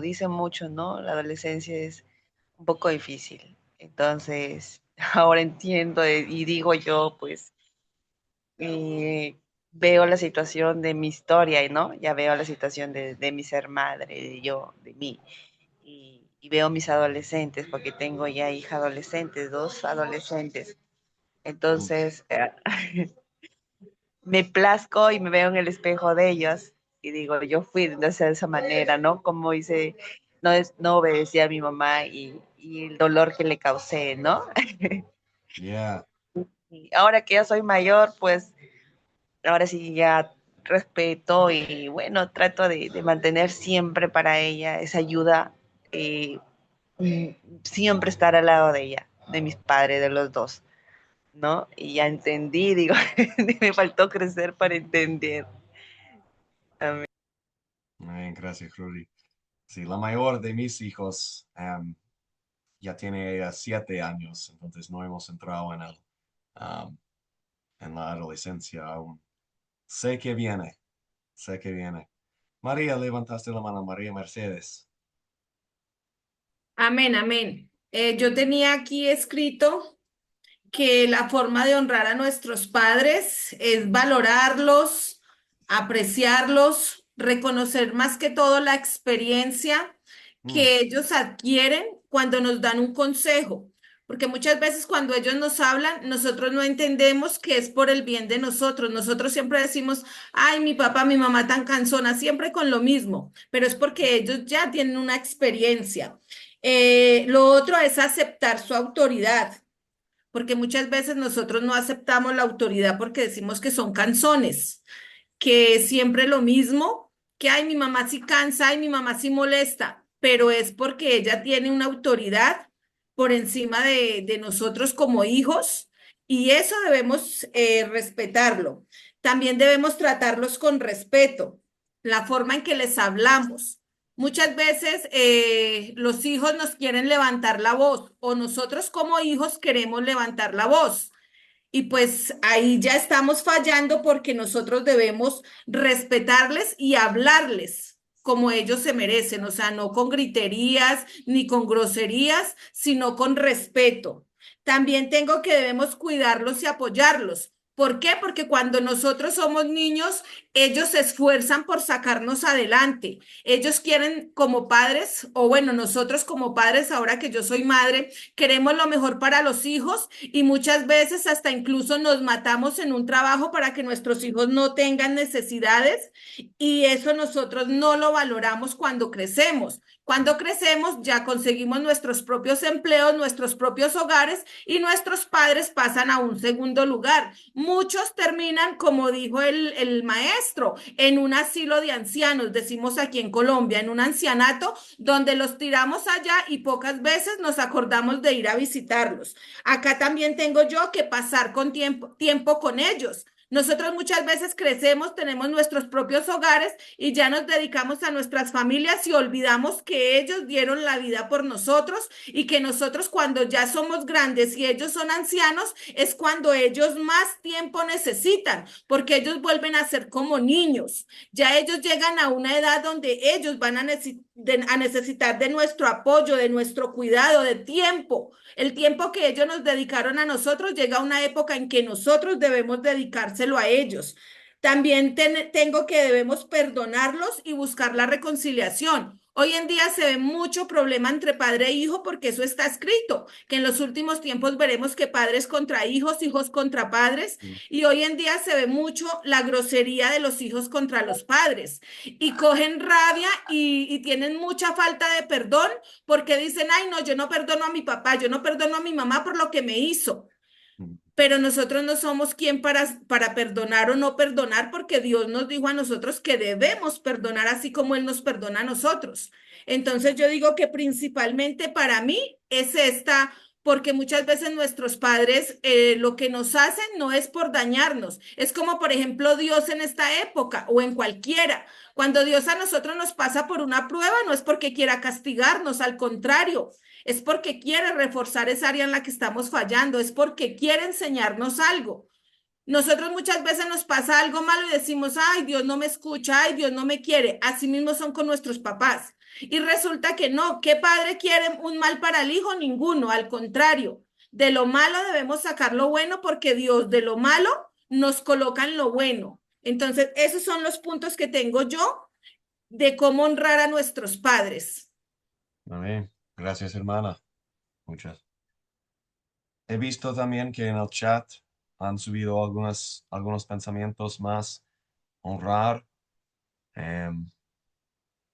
S8: dicen muchos, ¿no? La adolescencia es un poco difícil. Entonces, ahora entiendo y digo yo, pues, veo la situación de mi historia, ¿no? Ya veo la situación de mi ser madre, de yo, de mí. Y veo mis adolescentes, porque tengo ya hija adolescentes, 2 adolescentes.
S1: Uf,
S8: Entonces, me plazco y me veo en el espejo de ellos y digo, yo fui de esa manera, ¿no? Como hice, no obedecí a mi mamá y el dolor que le causé, ¿no?
S1: yeah.
S8: Y ahora que ya soy mayor, pues ahora sí ya respeto y bueno, trato de mantener siempre para ella esa ayuda, eh, siempre estar al lado de ella, de mis padres, de los dos, ¿no? Y ya entendí, digo, me faltó crecer para entender.
S1: Gracias, Rudy. Sí, la mayor de mis hijos ya tiene 7 años, entonces no hemos entrado am, en la adolescencia aún. Sé que viene, sé que viene. María, levantaste la mano, María Mercedes.
S6: Amén, amén. Yo tenía aquí escrito que la forma de honrar a nuestros padres es valorarlos, apreciarlos, reconocer más que todo la experiencia
S1: Mm,
S6: que ellos adquieren cuando nos dan un consejo. Porque muchas veces cuando ellos nos hablan, nosotros no entendemos que es por el bien de nosotros. Nosotros siempre decimos, ay, mi papá, mi mamá tan cansona, siempre con lo mismo, pero es porque ellos ya tienen una experiencia. Lo otro es aceptar su autoridad, porque muchas veces nosotros no aceptamos la autoridad porque decimos que son canzones, que es siempre lo mismo, que ay, mi mamá sí cansa, ay, mi mamá sí molesta, pero es porque ella tiene una autoridad por encima de nosotros como hijos y eso debemos respetarlo. También debemos tratarlos con respeto, la forma en que les hablamos. Muchas veces los hijos nos quieren levantar la voz o nosotros como hijos queremos levantar la voz. Y pues ahí ya estamos fallando porque nosotros debemos respetarles y hablarles como ellos se merecen, o sea, no con griterías ni con groserías, sino con respeto. También tengo que debemos cuidarlos y apoyarlos. ¿Por qué? Porque cuando nosotros somos niños, ellos se esfuerzan por sacarnos adelante. Ellos quieren como padres, o bueno, nosotros como padres, ahora que yo soy madre, queremos lo mejor para los hijos y muchas veces hasta incluso nos matamos en un trabajo para que nuestros hijos no tengan necesidades y eso nosotros no lo valoramos cuando crecemos. Cuando crecemos ya conseguimos nuestros propios empleos, nuestros propios hogares y nuestros padres pasan a un segundo lugar. Muchos terminan, como dijo el maestro, en un asilo de ancianos, decimos aquí en Colombia, en un ancianato donde los tiramos allá y pocas veces nos acordamos de ir a visitarlos. Acá también tengo yo que pasar con tiempo con ellos. Nosotros muchas veces crecemos, tenemos nuestros propios hogares y ya nos dedicamos a nuestras familias y olvidamos que ellos dieron la vida por nosotros y que nosotros cuando ya somos grandes y ellos son ancianos es cuando ellos más tiempo necesitan, porque ellos vuelven a ser como niños. Ya ellos llegan a una edad donde ellos van a necesitar de nuestro apoyo, de nuestro cuidado, de tiempo. El tiempo que ellos nos dedicaron a nosotros llega a una época en que nosotros debemos dedicárselo a ellos. También tengo que debemos perdonarlos y buscar la reconciliación. Hoy en día se ve mucho problema entre padre e hijo porque eso está escrito, que en los últimos tiempos veremos que padres contra hijos, hijos contra padres, y hoy en día se ve mucho la grosería de los hijos contra los padres y cogen rabia y tienen mucha falta de perdón porque dicen, ay, no, yo no perdono a mi papá, yo no perdono a mi mamá por lo que me hizo. Pero nosotros no somos quien para perdonar o no perdonar, porque Dios nos dijo a nosotros que debemos perdonar así como Él nos perdona a nosotros. Entonces yo digo que principalmente para mí es esta, porque muchas veces nuestros padres lo que nos hacen no es por dañarnos, es como por ejemplo Dios en esta época o en cualquiera. Cuando Dios a nosotros nos pasa por una prueba, no es porque quiera castigarnos, al contrario, es porque quiere reforzar esa área en la que estamos fallando, es porque quiere enseñarnos algo. Nosotros muchas veces nos pasa algo malo y decimos, ay, Dios no me escucha, ay, Dios no me quiere. Así mismo son con nuestros papás. Y resulta que no, ¿qué padre quiere un mal para el hijo? Ninguno, al contrario. De lo malo debemos sacar lo bueno porque Dios de lo malo nos coloca en lo bueno. Entonces, esos son los puntos que tengo yo de cómo honrar a nuestros padres.
S1: Amén. Gracias, hermana. Muchas. He visto también que en el chat han subido algunos pensamientos más. Honrar,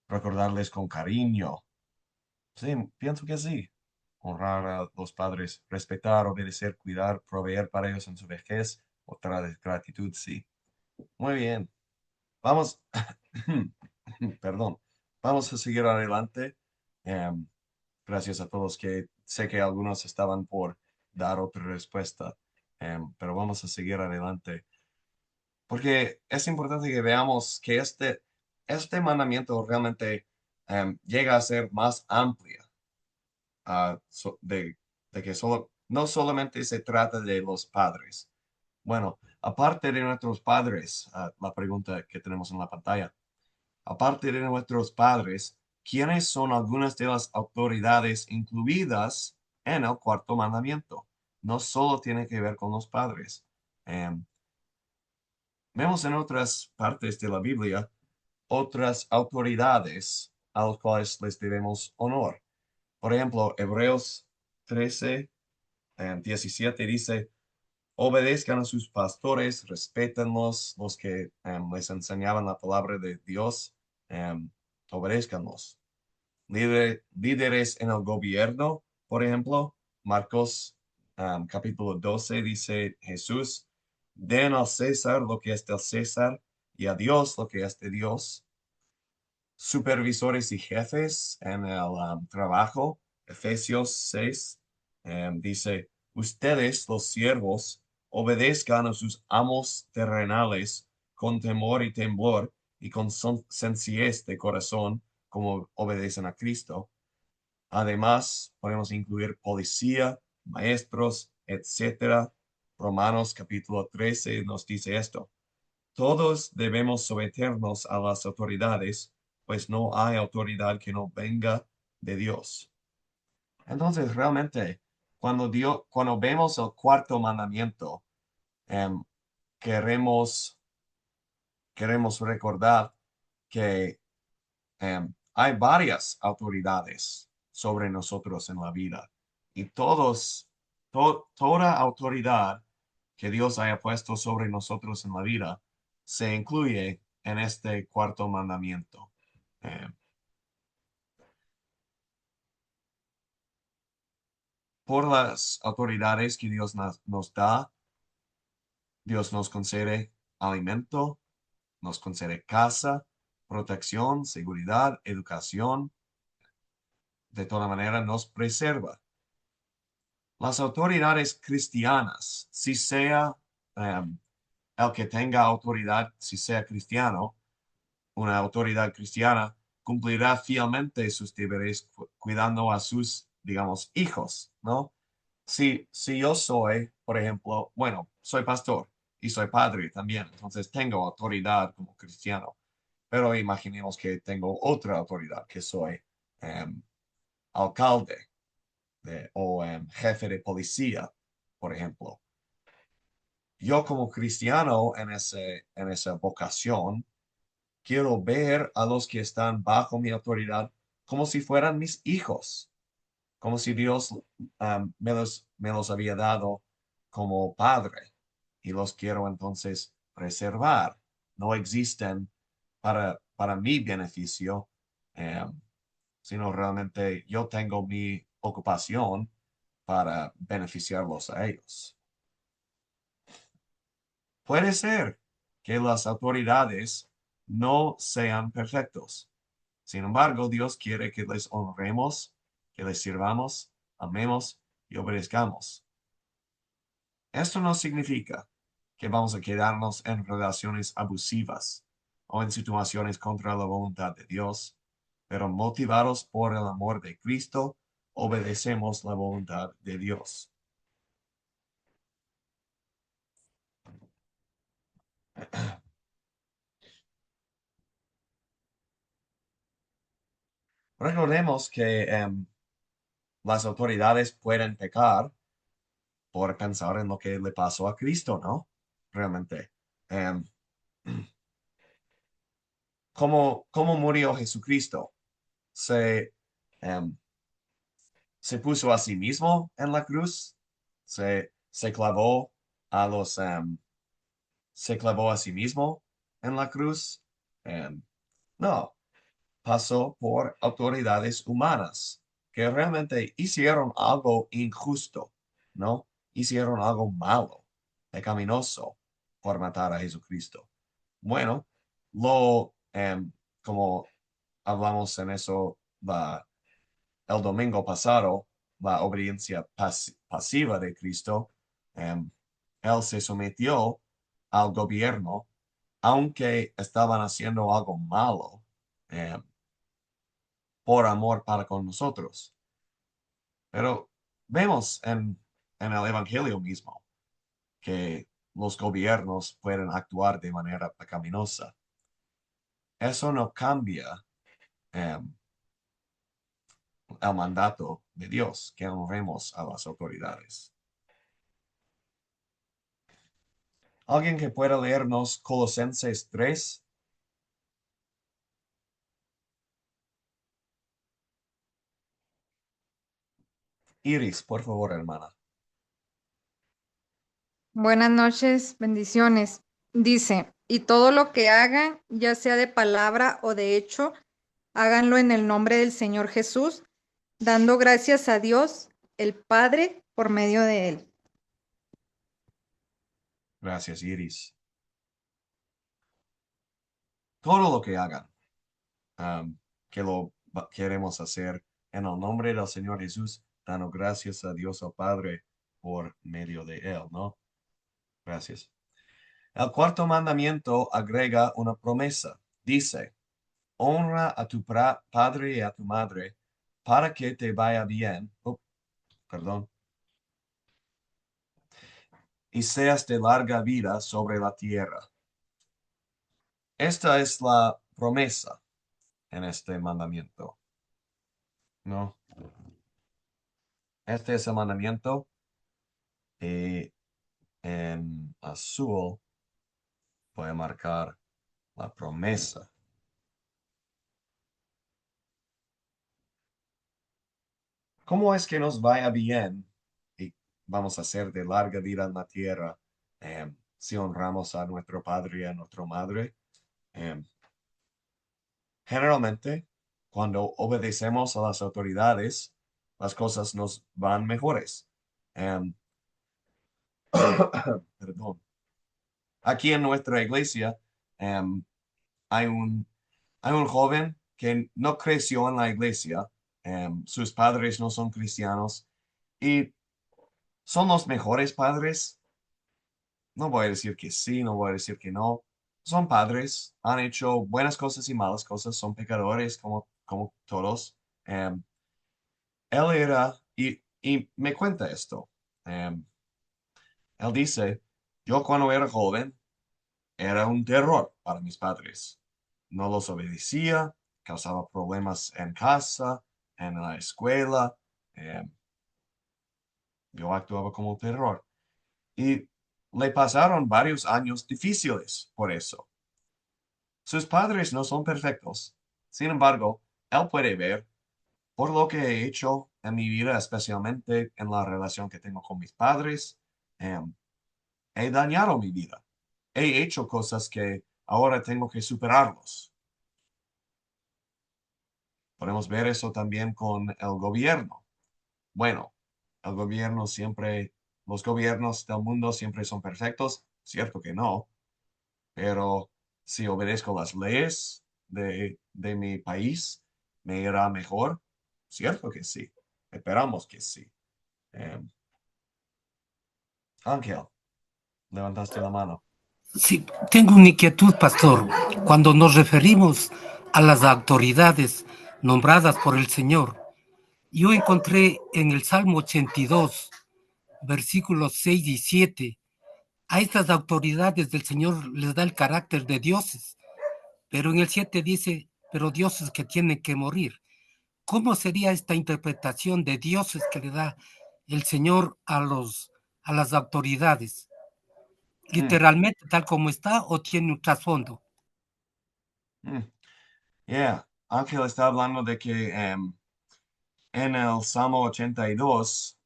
S1: recordarles con cariño. Sí, pienso que sí. Honrar a los padres, respetar, obedecer, cuidar, proveer para ellos en su vejez, otra de gratitud, sí. Muy bien. Vamos, perdón, vamos a seguir adelante. Gracias a todos que sé que algunos estaban por dar otra respuesta, pero vamos a seguir adelante. Porque es importante que veamos que este mandamiento realmente llega a ser más amplio, de que no solamente se trata de los padres. Bueno, aparte de nuestros padres, la pregunta que tenemos en la pantalla, aparte de nuestros padres, ¿quiénes son algunas de las autoridades incluidas en el cuarto mandamiento? No solo tiene que ver con los padres. Vemos en otras partes de la Biblia otras autoridades a las cuales les debemos honor. Por ejemplo, Hebreos 13, 17 dice, obedezcan a sus pastores, respétenlos, los que les enseñaban la palabra de Dios, obedezcanlos. Líderes en el gobierno, por ejemplo, Marcos capítulo 12 dice Jesús, den al César lo que es del César y a Dios lo que es de Dios. Supervisores y jefes en el trabajo, Efesios 6, dice, ustedes los siervos obedezcan a sus amos terrenales con temor y temblor y con sencillez de corazón, como obedecen a Cristo. Además, podemos incluir policía, maestros, etcétera. Romanos capítulo 13 nos dice esto. Todos debemos someternos a las autoridades, pues no hay autoridad que no venga de Dios. Entonces, realmente, cuando vemos el cuarto mandamiento, queremos recordar que hay varias autoridades sobre nosotros en la vida y toda autoridad que Dios haya puesto sobre nosotros en la vida se incluye en este cuarto mandamiento. Por las autoridades que Dios nos da, Dios nos concede alimento, nos concede casa, protección, seguridad, educación. De toda manera nos preserva. Las autoridades cristianas, si sea el que tenga autoridad, si sea cristiano, una autoridad cristiana, cumplirá fielmente sus deberes cuidando a sus, digamos, hijos, ¿no? Si yo soy, por ejemplo, bueno, soy pastor y soy padre también, entonces tengo autoridad como cristiano, pero imaginemos que tengo otra autoridad, que soy alcalde o jefe de policía, por ejemplo. Yo como cristiano en esa vocación, quiero ver a los que están bajo mi autoridad como si fueran mis hijos, como si Dios me los había dado como padre y los quiero entonces preservar. No existen para mi beneficio, sino realmente yo tengo mi ocupación para beneficiarlos a ellos. Puede ser que las autoridades no sean perfectos. Sin embargo, Dios quiere que les honremos, que les sirvamos, amemos y obedezcamos. Esto no significa que vamos a quedarnos en relaciones abusivas o en situaciones contra la voluntad de Dios, pero motivados por el amor de Cristo, obedecemos la voluntad de Dios. Recordemos que las autoridades pueden pecar por pensar en lo que le pasó a Cristo, ¿no? Realmente. Em, ¿Cómo murió Jesucristo? Se, em, se puso a sí mismo en la cruz, se clavó a se clavó a sí mismo en la cruz. No, pasó por autoridades humanas que realmente hicieron algo injusto, ¿no? Hicieron algo malo, pecaminoso por matar a Jesucristo. Bueno, como hablamos en eso el domingo pasado, la obediencia pasiva de Cristo, él se sometió al gobierno, aunque estaban haciendo algo malo, por amor para con nosotros. Pero vemos en el Evangelio mismo que los gobiernos pueden actuar de manera pecaminosa. Eso no cambia el mandato de Dios, que honremos a las autoridades. ¿Alguien que pueda leernos Colosenses 3? Iris, por favor, hermana.
S10: Buenas noches, bendiciones. Dice, y todo lo que hagan, ya sea de palabra o de hecho, háganlo en el nombre del Señor Jesús, dando gracias a Dios, el Padre, por medio de él.
S1: Gracias, Iris. Todo lo que hagan, que lo queremos hacer en el nombre del Señor Jesús, dando gracias a Dios el Padre por medio de él, ¿no? Gracias. El cuarto mandamiento agrega una promesa. Dice, honra a tu padre y a tu madre para que te vaya bien. Perdón. Y seas de larga vida sobre la tierra. Esta es la promesa en este mandamiento, ¿no? Este es el mandamiento en azul Voy a marcar la promesa. ¿Cómo es que nos vaya bien y vamos a ser de larga vida en la tierra si honramos a nuestro padre y a nuestra madre? Generalmente, cuando obedecemos a las autoridades, las cosas nos van mejores. Em, Perdón. Aquí en nuestra iglesia em, hay hay un joven que no creció en la iglesia. Sus padres no son cristianos y son los mejores padres. No voy a decir que sí, no voy a decir que no. Son padres, han hecho buenas cosas y malas cosas, son pecadores como todos. Em, Él era, y me cuenta esto. em, Él dice, yo cuando era joven era un terror para mis padres. No los obedecía, causaba problemas en casa, en la escuela. em, yo actuaba como terror. Y le pasaron varios años difíciles por eso. Sus padres no son perfectos. Sin embargo, él puede ver por lo que he hecho en mi vida, especialmente en la relación que tengo con mis padres. em, He dañado mi vida. He hecho cosas que ahora tengo que superarlos. Podemos ver eso también con el gobierno. Bueno, el gobierno siempre, los gobiernos del mundo siempre son perfectos. Cierto que no, pero si obedezco las leyes de mi país, ¿me irá mejor? Cierto que sí. Esperamos que sí. Em, Ángel, levantaste la mano.
S2: Sí, tengo una inquietud, pastor. Cuando nos referimos a las autoridades nombradas por el Señor, yo encontré en el Salmo 82, versículos 6 y 7, a estas autoridades del Señor les da el carácter de dioses, pero en el 7 dice, pero dioses que tienen que morir. ¿Cómo sería esta interpretación de dioses que le da el Señor a las autoridades?
S1: Mm,
S2: ¿Literalmente tal como está o tiene un trasfondo?
S1: mm. Yeah, Ángel está hablando de que en el Salmo 82,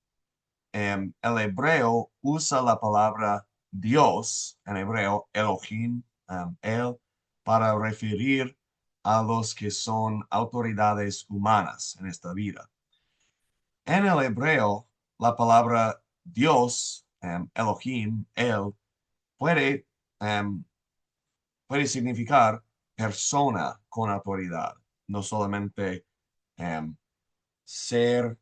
S1: el hebreo usa la palabra Dios, en hebreo Elohim, él, para referir a los que son autoridades humanas en esta vida. En el hebreo, la palabra Dios, Elohim, él, puede, em, puede significar persona con autoridad, no solamente em, ser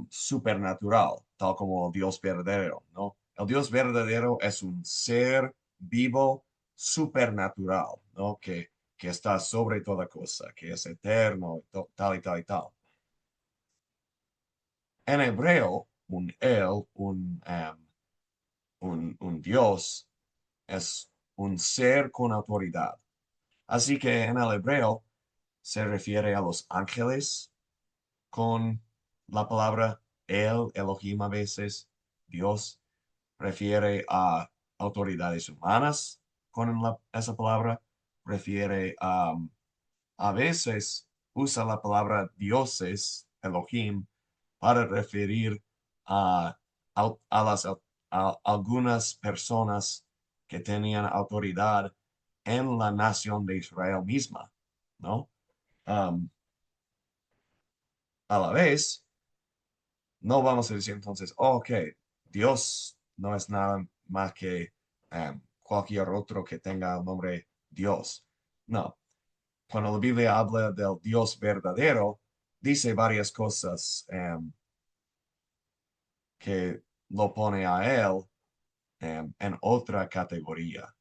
S1: supernatural, tal como Dios verdadero, ¿no? El Dios verdadero es un ser vivo supernatural, ¿no? Que está sobre toda cosa, que es eterno, tal y tal y tal. En hebreo, un él, un Dios, es un ser con autoridad. Así que en el hebreo se refiere a los ángeles con la palabra el, Elohim a veces, Dios, refiere a autoridades humanas con esa palabra, refiere a veces usa la palabra dioses, Elohim, para referir a, a algunas personas que tenían autoridad en la nación de Israel misma, ¿no? Um, a la vez, no vamos a decir entonces, oh, ok, Dios no es nada más que cualquier otro que tenga el nombre Dios. No, cuando la Biblia habla del Dios verdadero, dice varias cosas que lo pone a él en otra categoría.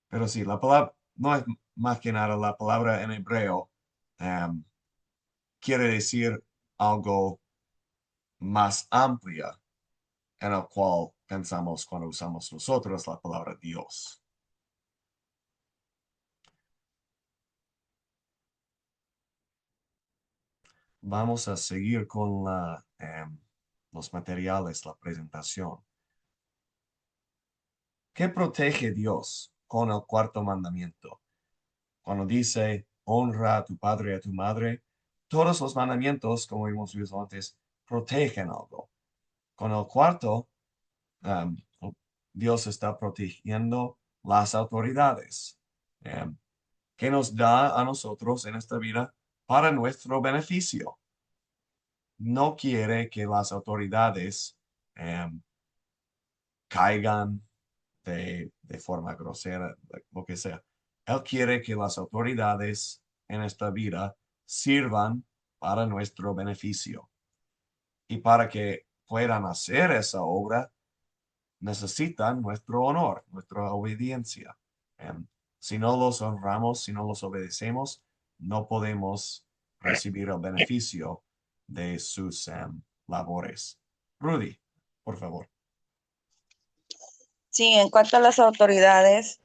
S1: Pero sí, la palabra, no es más que nada la palabra en hebreo, em, quiere decir algo más amplia en el cual pensamos cuando usamos nosotros la palabra Dios. Vamos a seguir con los materiales, la presentación. ¿Qué protege Dios con el cuarto mandamiento? Cuando dice, honra a tu padre y a tu madre, todos los mandamientos, como hemos visto antes, protegen algo. Con el cuarto, um, Dios está protegiendo las autoridades, que nos da a nosotros en esta vida para nuestro beneficio. No quiere que las autoridades caigan de forma grosera, lo que sea. Él quiere que las autoridades en esta vida sirvan para nuestro beneficio. Y para que puedan hacer esa obra, necesitan nuestro honor, nuestra obediencia. Si no los honramos, si no los obedecemos, no podemos recibir el beneficio de sus labores. Rudy, por favor.
S8: Sí, en cuanto a las autoridades,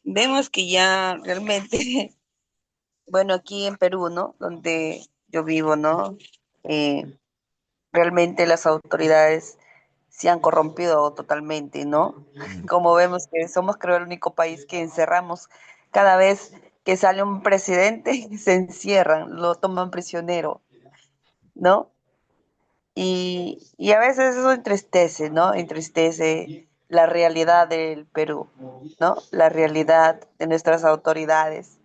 S8: vemos que ya realmente, bueno, aquí en Perú, ¿no? Donde yo vivo, ¿no? Realmente las autoridades se han corrompido totalmente, ¿no? Como vemos que somos, creo, el único país que encerramos cada vez que sale un presidente, se encierran, lo toman prisionero, ¿no? Y a veces eso entristece, ¿no? Entristece la realidad del Perú, ¿no? La realidad de nuestras autoridades,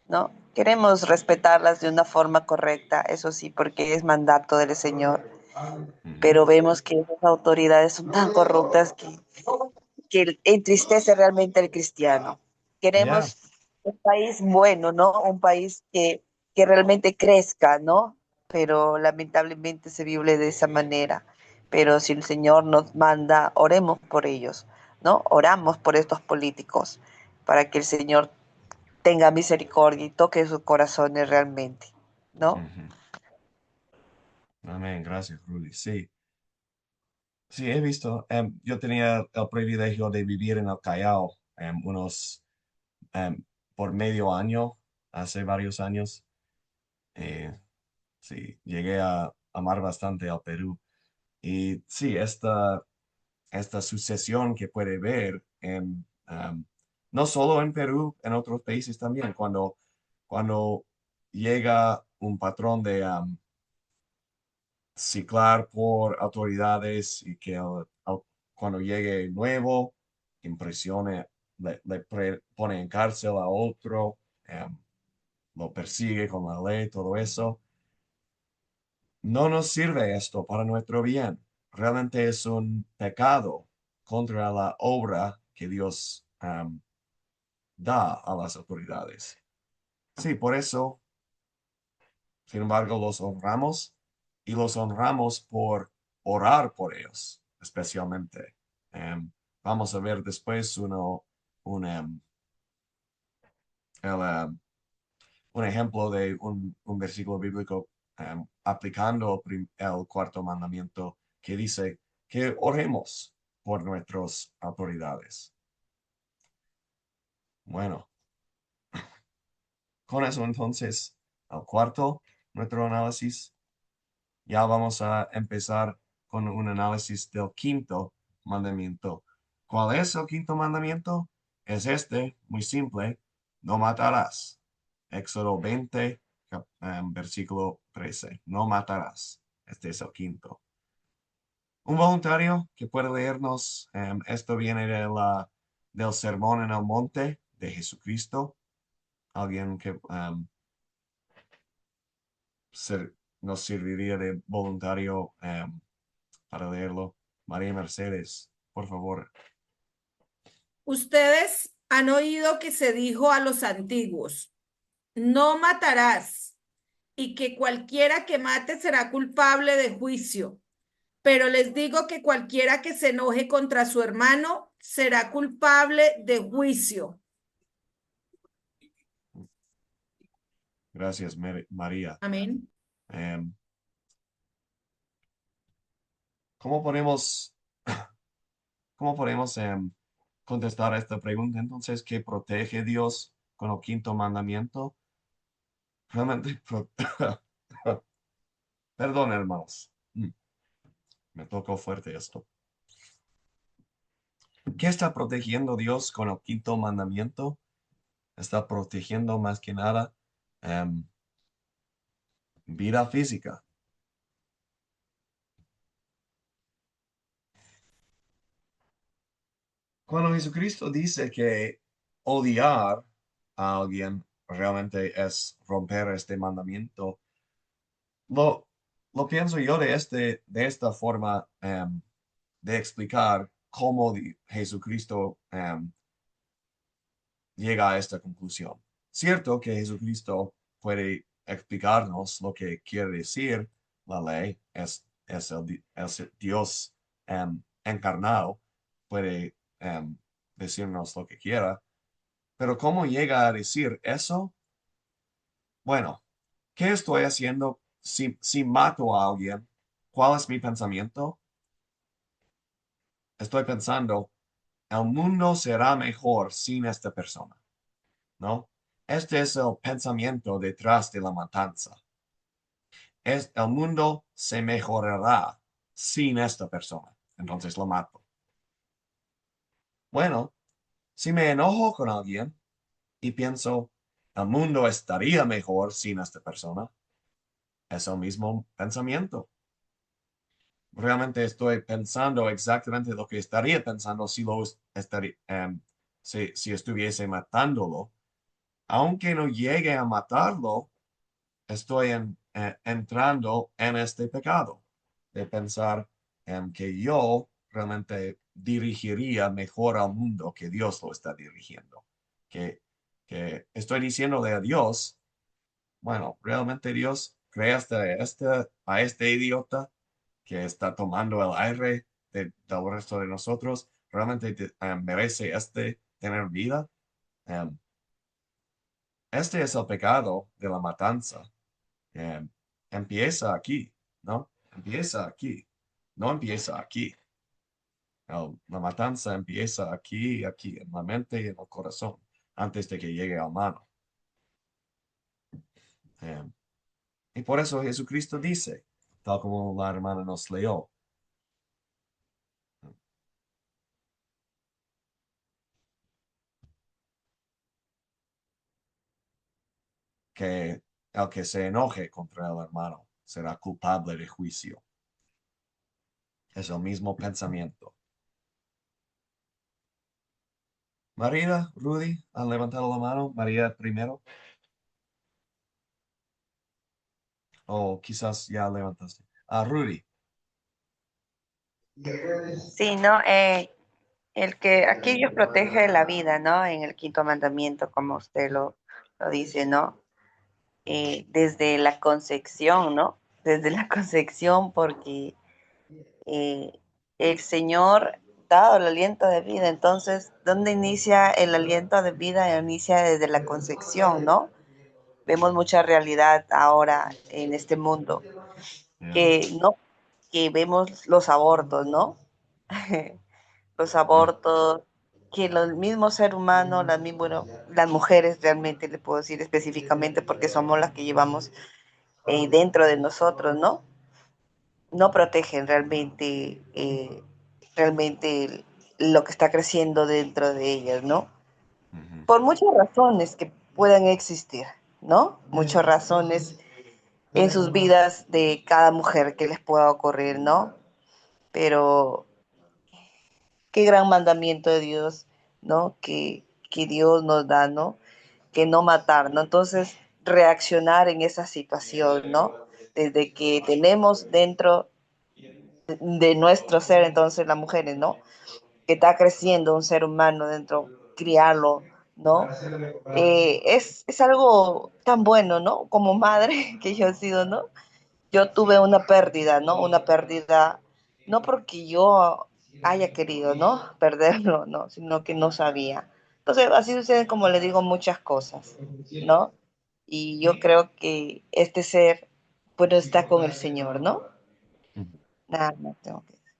S8: ¿no? Queremos respetarlas de una forma correcta, eso sí, porque es mandato del Señor, pero vemos que esas autoridades son tan corruptas que entristece realmente al cristiano.
S1: Yeah.
S8: Queremos un país bueno, ¿no? Un país que realmente crezca, ¿no? Pero lamentablemente se vive de esa manera. Pero si el Señor nos manda, oremos por ellos, ¿no? Oramos por estos políticos para que el Señor tenga misericordia y toque sus corazones realmente, ¿no?
S1: Amén, gracias, Rudy. Sí, sí, he visto. Yo tenía el privilegio de vivir en el Callao unos em, por medio año, hace varios años. Eh, sí, llegué a amar bastante al Perú. Y sí, esta sucesión que puede ver no solo en Perú, en otros países también, cuando llega un patrón de ciclar por autoridades y que cuando llegue nuevo, impresione, pone en cárcel a otro, lo persigue con la ley, todo eso. No nos sirve esto para nuestro bien. Realmente es un pecado contra la obra que Dios da a las autoridades. Sí, por eso, sin embargo, los honramos y los honramos por orar por ellos, especialmente. Vamos a ver después el, un ejemplo de un versículo bíblico aplicando el cuarto mandamiento que dice que oremos por nuestras autoridades. Bueno, con eso entonces, el cuarto, nuestro análisis, ya vamos a empezar con un análisis del quinto mandamiento. ¿Cuál es el quinto mandamiento? Es este, muy simple, no matarás. Éxodo 20, versículo 13. No matarás. Este es el quinto. Un voluntario que puede leernos, esto viene del Sermón en el Monte de Jesucristo. Alguien que nos serviría de voluntario para leerlo. María Mercedes, por favor.
S6: Ustedes han oído que se dijo a los antiguos, no matarás, y que cualquiera que mate será culpable de juicio. Pero les digo que cualquiera que se enoje contra su hermano será culpable de juicio.
S1: Gracias, María.
S6: Amén.
S1: ¿Cómo podemos contestar a esta pregunta? Entonces, ¿qué protege Dios con el quinto mandamiento? Realmente, perdón, hermanos. Me tocó fuerte esto. ¿Qué está protegiendo Dios con el quinto mandamiento? Está protegiendo más que nada vida física. Cuando Jesucristo dice que odiar a alguien realmente es romper este mandamiento, lo pienso yo de esta forma de explicar cómo Jesucristo llega a esta conclusión. Cierto que Jesucristo puede explicarnos lo que quiere decir la ley, es Dios encarnado, puede decirnos lo que quiera, pero ¿cómo llega a decir eso? Bueno, ¿qué estoy haciendo si mato a alguien? ¿Cuál es mi pensamiento? Estoy pensando, el mundo será mejor sin esta persona, ¿no? Este es el pensamiento detrás de la matanza. El mundo se mejorará sin esta persona, entonces lo mato. Bueno, si me enojo con alguien y pienso, el mundo estaría mejor sin esta persona, es el mismo pensamiento. Realmente estoy pensando exactamente lo que estaría pensando si estuviese matándolo. Aunque no llegue a matarlo, estoy entrando en este pecado de pensar que yo realmente dirigiría mejor al mundo que Dios lo está dirigiendo. Que estoy diciéndole a Dios, bueno, realmente Dios creaste a este idiota que está tomando el aire del resto de nosotros, realmente merece tener vida. Em, este es el pecado de la matanza. Empieza aquí, ¿no? Empieza aquí, no empieza aquí. La matanza empieza aquí, en la mente y en el corazón, antes de que llegue a mano. Y por eso Jesucristo dice, tal como la hermana nos leyó, que el que se enoje contra el hermano será culpable de juicio. Es el mismo pensamiento. María, Rudy, ¿han levantado la mano? María primero. O quizás ya levantaste. Rudy.
S8: Sí, ¿no? El que aquellos protege la vida, ¿no? En el quinto mandamiento, como usted lo dice, ¿no? Desde la concepción, ¿no? Desde la concepción, porque eh, el Señor dado el aliento de vida. Entonces, ¿dónde inicia el aliento de vida? Inicia desde la concepción, ¿no? Vemos mucha realidad ahora en este mundo, no, que vemos los abortos, ¿no? Los abortos, que el mismo ser humano, bueno, las mujeres realmente, le puedo decir específicamente porque somos las que llevamos dentro de nosotros, ¿no? No protegen realmente lo que está creciendo dentro de ellas, ¿no? Por muchas razones que puedan existir, ¿no? Muchas razones en sus vidas de cada mujer que les pueda ocurrir, ¿no? Pero qué gran mandamiento de Dios, ¿no? Que Dios nos da, ¿no? Que no matar, ¿no? Entonces, reaccionar en esa situación, ¿no? Desde que tenemos dentro de nuestro ser, entonces las mujeres, ¿no? Que está creciendo un ser humano dentro, criarlo, ¿no? Es algo tan bueno, ¿no? Como madre que yo he sido, ¿no? Yo tuve una pérdida, ¿no? Una pérdida, no porque yo haya querido, ¿no? Perderlo, ¿no? Sino que no sabía. Entonces, así suceden, como le digo, muchas cosas, ¿no? Y yo creo que este ser, bueno, está con el Señor, ¿no? Nada más tengo que decir.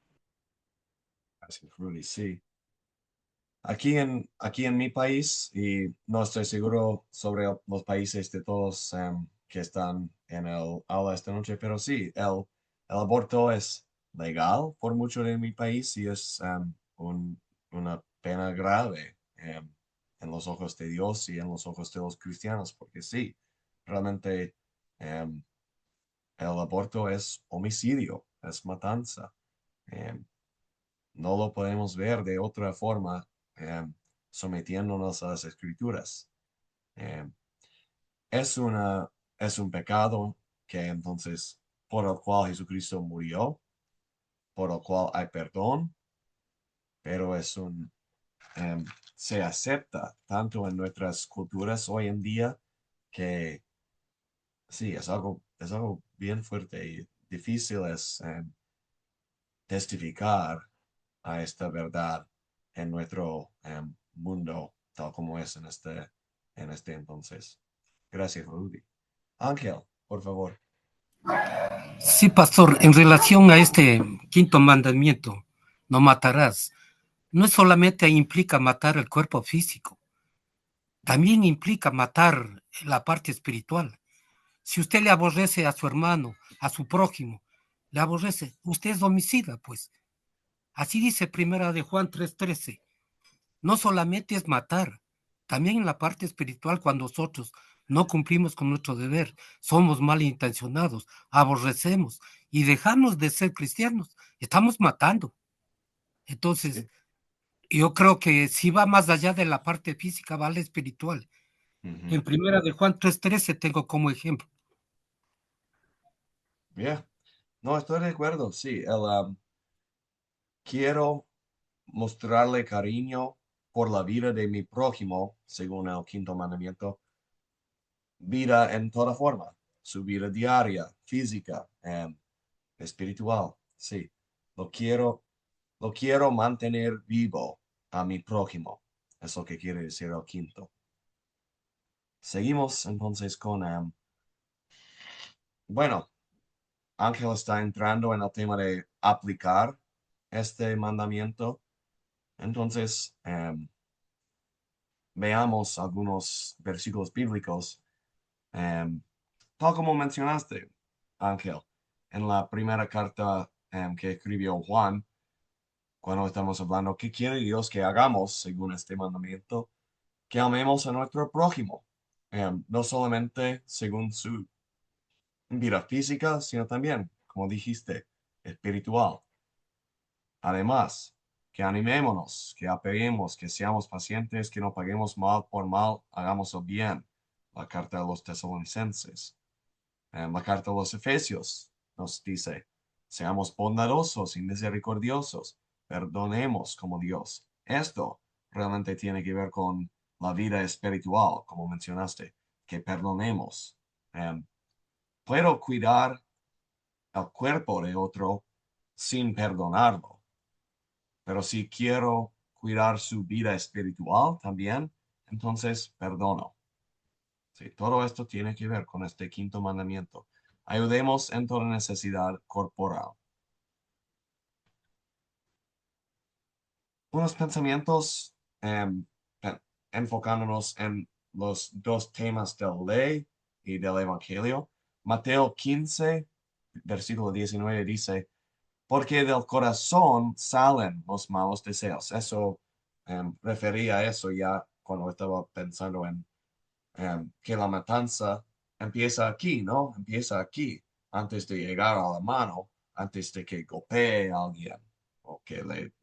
S1: Gracias, Rudy. Sí. Aquí en mi país, y no estoy seguro sobre los países de todos que están en el aula esta noche, pero sí, el aborto es legal por mucho de mi país y es una pena grave en los ojos de Dios y en los ojos de los cristianos, porque sí, realmente el aborto es homicidio, es matanza. No lo podemos ver de otra forma sometiéndonos a las escrituras. Eh, es un pecado que entonces por el cual Jesucristo murió, por el cual hay perdón, pero se acepta tanto en nuestras culturas hoy en día que sí, es algo bien fuerte y difícil es testificar a esta verdad en nuestro mundo tal como es en este entonces. Gracias, Rudy. Ángel, por favor.
S2: Sí, pastor, en relación a este quinto mandamiento, no matarás, no solamente implica matar el cuerpo físico, también implica matar la parte espiritual. Si usted le aborrece a su hermano, a su prójimo, le aborrece, usted es homicida, pues. Así dice Primera de Juan 3:13. No solamente es matar, también en la parte espiritual, cuando nosotros no cumplimos con nuestro deber, somos malintencionados, aborrecemos y dejamos de ser cristianos, estamos matando. Entonces, yo creo que si va más allá de la parte física, va a la espiritual. En Primera de Juan 3:13 tengo como ejemplo.
S1: Yeah. No, estoy de acuerdo, sí. Quiero mostrarle cariño por la vida de mi prójimo, según el quinto mandamiento, vida en toda forma, su vida diaria, física, espiritual, sí. Lo quiero mantener vivo a mi prójimo. Es lo que quiere decir el quinto. Seguimos entonces con, bueno, Ángel está entrando en el tema de aplicar este mandamiento. Entonces, veamos algunos versículos bíblicos. Tal como mencionaste, Ángel, en la primera carta que escribió Juan, cuando estamos hablando, ¿qué quiere Dios que hagamos según este mandamiento? Que amemos a nuestro prójimo, no solamente según su vida física, sino también, como dijiste, espiritual. Además, que animémonos, que apeguemos, que seamos pacientes, que no paguemos mal por mal, hagamos el bien. La carta de los tesalonicenses. En la carta de los Efesios nos dice, seamos bondadosos y misericordiosos, perdonemos como Dios. Esto realmente tiene que ver con la vida espiritual, como mencionaste, que perdonemos. Puedo cuidar el cuerpo de otro sin perdonarlo, pero si quiero cuidar su vida espiritual también, entonces perdono. Sí, todo esto tiene que ver con este quinto mandamiento. Ayudemos en toda necesidad corporal. Unos pensamientos enfocándonos en los dos temas de la ley y del Evangelio. Mateo 15, versículo 19 dice, porque del corazón salen los malos deseos. Eso refería a eso ya cuando estaba pensando en que la matanza empieza aquí, ¿no? Empieza aquí, antes de llegar a la mano, antes de que golpee a alguien o que le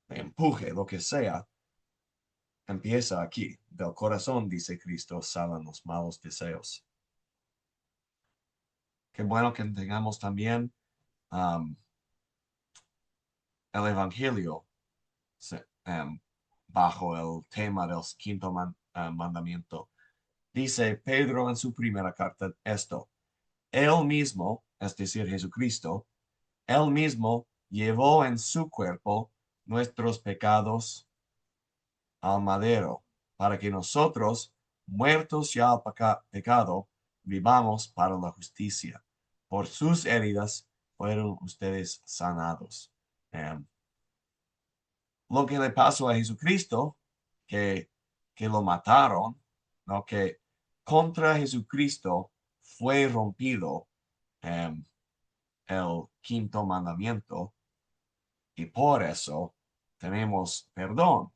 S1: empuje, lo que sea. Empieza aquí. Del corazón, dice Cristo, salen los malos deseos. Qué bueno que tengamos también el Evangelio bajo el tema del quinto mandamiento. Dice Pedro en su primera carta esto, él mismo, es decir, Jesucristo, él mismo llevó en su cuerpo nuestros pecados al madero, para que nosotros, muertos ya al pecado, vivamos para la justicia. Por sus heridas fueron ustedes sanados. Lo que le pasó a Jesucristo, que lo mataron, ¿no? Que contra Jesucristo fue rompido el quinto mandamiento y por eso tenemos perdón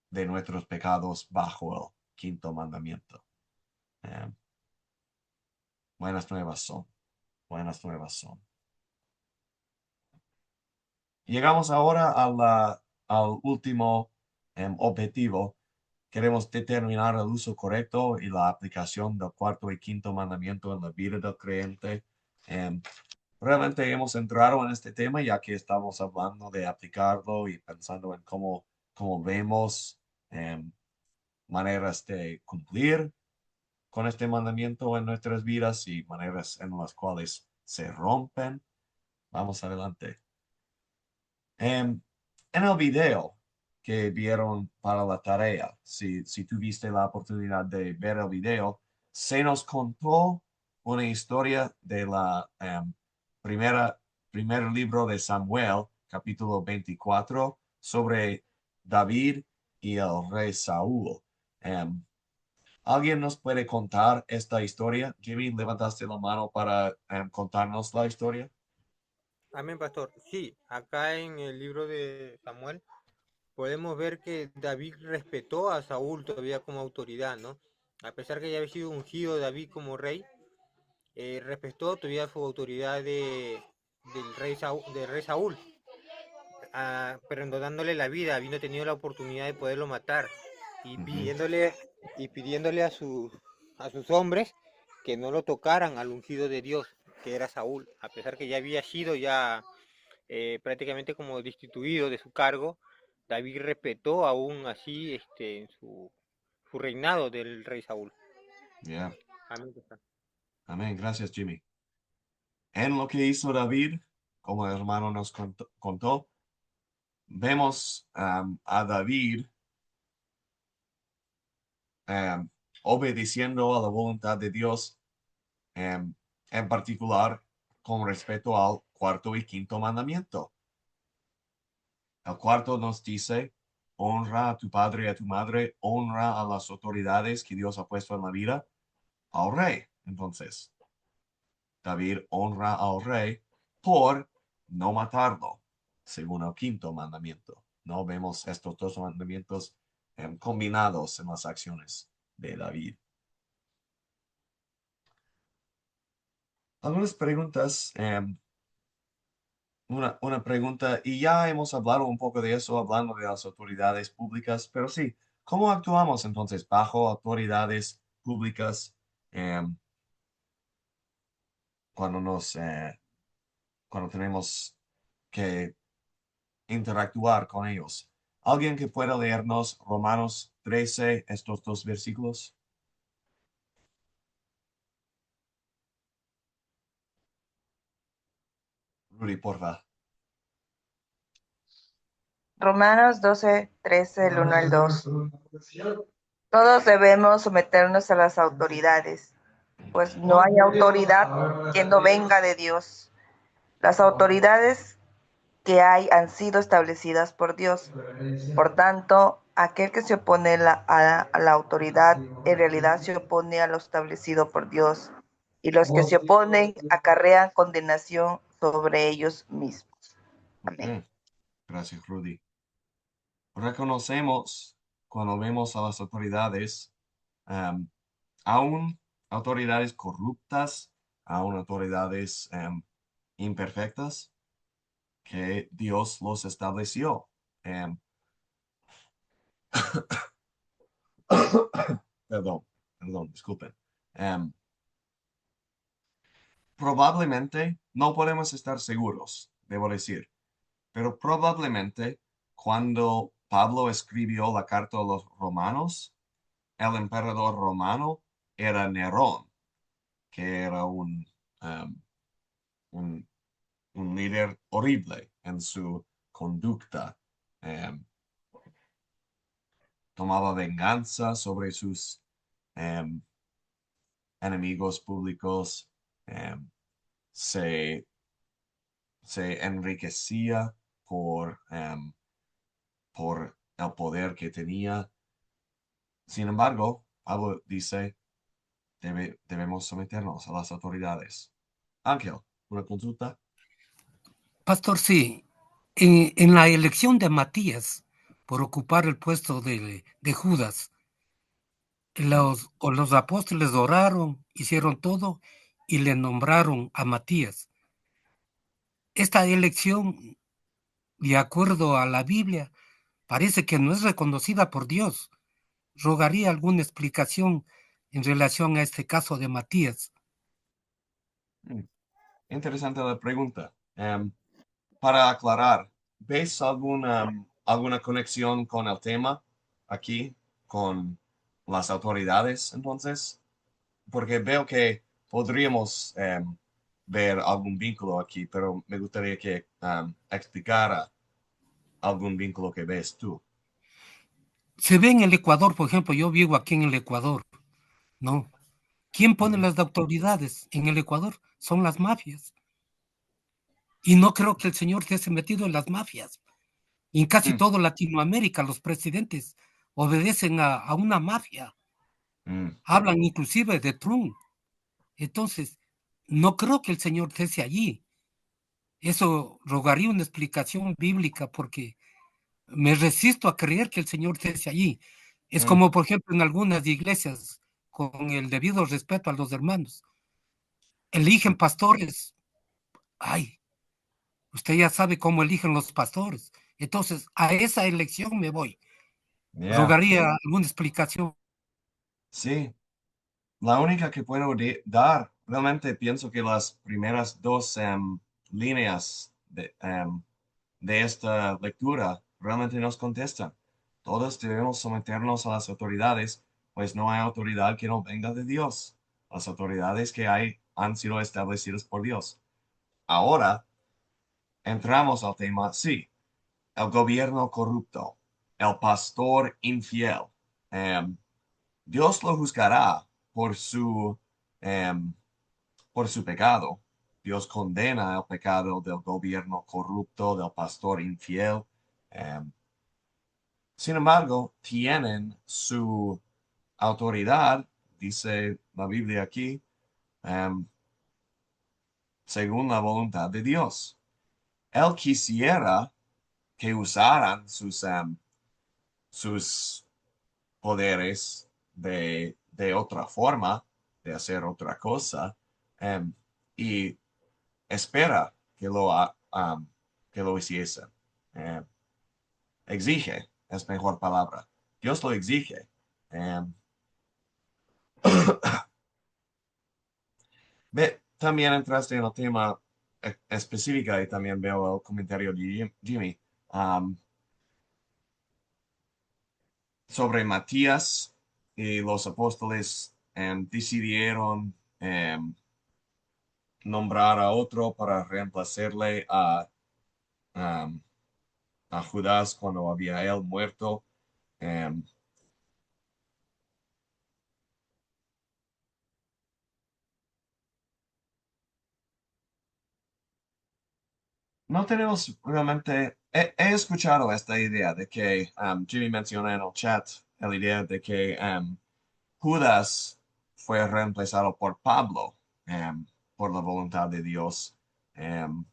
S1: de nuestros pecados bajo el quinto mandamiento. Buenas nuevas son. Buenas nuevas son. Llegamos ahora al último objetivo. Queremos determinar el uso correcto y la aplicación del cuarto y quinto mandamiento en la vida del creyente. Realmente hemos entrado en este tema ya que estamos hablando de aplicarlo y pensando en cómo vemos maneras de cumplir con este mandamiento en nuestras vidas y maneras en las cuales se rompen. Vamos adelante. En el video que vieron para la tarea, si tuviste la oportunidad de ver el video, se nos contó una historia de la primer libro de Samuel, capítulo 24, sobre David y el rey Saúl. ¿Alguien nos puede contar esta historia? Jimmy, levantaste la mano para contarnos la historia.
S7: Amén, pastor. Sí, acá en el libro de Samuel podemos ver que David respetó a Saúl todavía como autoridad, ¿no? A pesar que ya había sido ungido David como rey, respetó todavía su autoridad del rey Saúl, pero no dándole la vida, habiendo tenido la oportunidad de poderlo matar y pidiéndole a sus hombres que no lo tocaran al ungido de Dios, que era Saúl, a pesar que ya había sido prácticamente como destituido de su cargo. David respetó aún así en su reinado del rey Saúl.
S1: Yeah.
S7: Amén.
S1: Amén. Gracias, Jimmy. En lo que hizo David, como el hermano nos contó, vemos a David obedeciendo a la voluntad de Dios, en particular con respecto al cuarto y quinto mandamiento. El cuarto nos dice, honra a tu padre y a tu madre, honra a las autoridades que Dios ha puesto en la vida, al rey. Entonces, David honra al rey por no matarlo, según el quinto mandamiento. No vemos estos dos mandamientos combinados en las acciones de David. Algunas preguntas. Una pregunta, y ya hemos hablado un poco de eso, hablando de las autoridades públicas, pero sí, ¿cómo actuamos entonces bajo autoridades públicas cuando tenemos que interactuar con ellos? ¿Alguien que pueda leernos Romanos 13, estos dos versículos? Rudy, porfa.
S8: Romanos 12, 13, el 1 al 2. Todos debemos someternos a las autoridades, pues no hay autoridad que no venga de Dios. Las autoridades que hay han sido establecidas por Dios. Por tanto, aquel que se opone a la autoridad en realidad se opone a lo establecido por Dios, y los que se oponen acarrean condenación sobre ellos mismos. Amén.
S1: Gracias, Rudy. Reconocemos cuando vemos a las autoridades, aún autoridades corruptas, aún autoridades imperfectas, que Dios los estableció. Perdón, disculpen. Probablemente, no podemos estar seguros, debo decir, pero probablemente cuando Pablo escribió la carta a los romanos, el emperador romano era Nerón, que era un líder horrible en su conducta. Tomaba venganza sobre sus enemigos públicos, se enriquecía por el poder que tenía. Sin embargo, Pablo dice, debemos someternos a las autoridades. Ángel, ¿una consulta?
S2: Pastor, sí. En la elección de Matías por ocupar el puesto de Judas, los apóstoles oraron, hicieron todo y le nombraron a Matías. Esta elección, de acuerdo a la Biblia, parece que no es reconocida por Dios. Rogaría alguna explicación en relación a este caso de Matías.
S1: Mm, Interesante la pregunta. Para aclarar, ¿ves alguna conexión con el tema aquí, con las autoridades entonces? Porque veo que podríamos ver algún vínculo aquí, pero me gustaría que explicara algún vínculo que ves tú.
S2: Se ve en el Ecuador, por ejemplo, yo vivo aquí en el Ecuador, ¿no? ¿Quién pone las autoridades en el Ecuador? Son las mafias. Y no creo que el señor esté metido en las mafias. Y en casi
S1: Mm,
S2: todo Latinoamérica los presidentes obedecen a una mafia.
S1: mm,
S2: Hablan inclusive de Trump. Entonces, no creo que el señor esté allí. Eso rogaría una explicación bíblica porque me resisto a creer que el señor esté allí. Es
S1: mm,
S2: como, por ejemplo, en algunas iglesias, con el debido respeto a los hermanos, eligen
S1: mm.
S2: pastores. Ay, usted ya sabe cómo eligen los pastores. Entonces, a esa elección me voy.
S1: Yeah,
S2: Rogaría alguna explicación.
S1: sí. La única que puedo dar, realmente pienso que las primeras dos líneas de esta lectura realmente nos contestan. Todos debemos someternos a las autoridades, pues no hay autoridad que no venga de Dios. Las autoridades que hay han sido establecidas por Dios. Ahora entramos al tema, sí, el gobierno corrupto, el pastor infiel. Em, Dios lo juzgará por em, por su pecado. Dios condena el pecado del gobierno corrupto, del pastor infiel. Em, Sin embargo, tienen su autoridad, dice la Biblia aquí, em, según la voluntad de Dios. Él quisiera que usaran sus poderes de otra forma, de hacer otra cosa, em, y espera que lo hiciesen. Em, Exige, es mejor palabra. Dios lo exige. Em, También entraste en el tema específico y también veo el comentario de Jimmy sobre Matías y los apóstoles decidieron nombrar a otro para reemplazarle um, a Judas cuando había él muerto. Em, no tenemos realmente, he escuchado esta idea de que Jimmy menciona en el chat, la idea de que Judas fue reemplazado por Pablo por la voluntad de Dios. Em,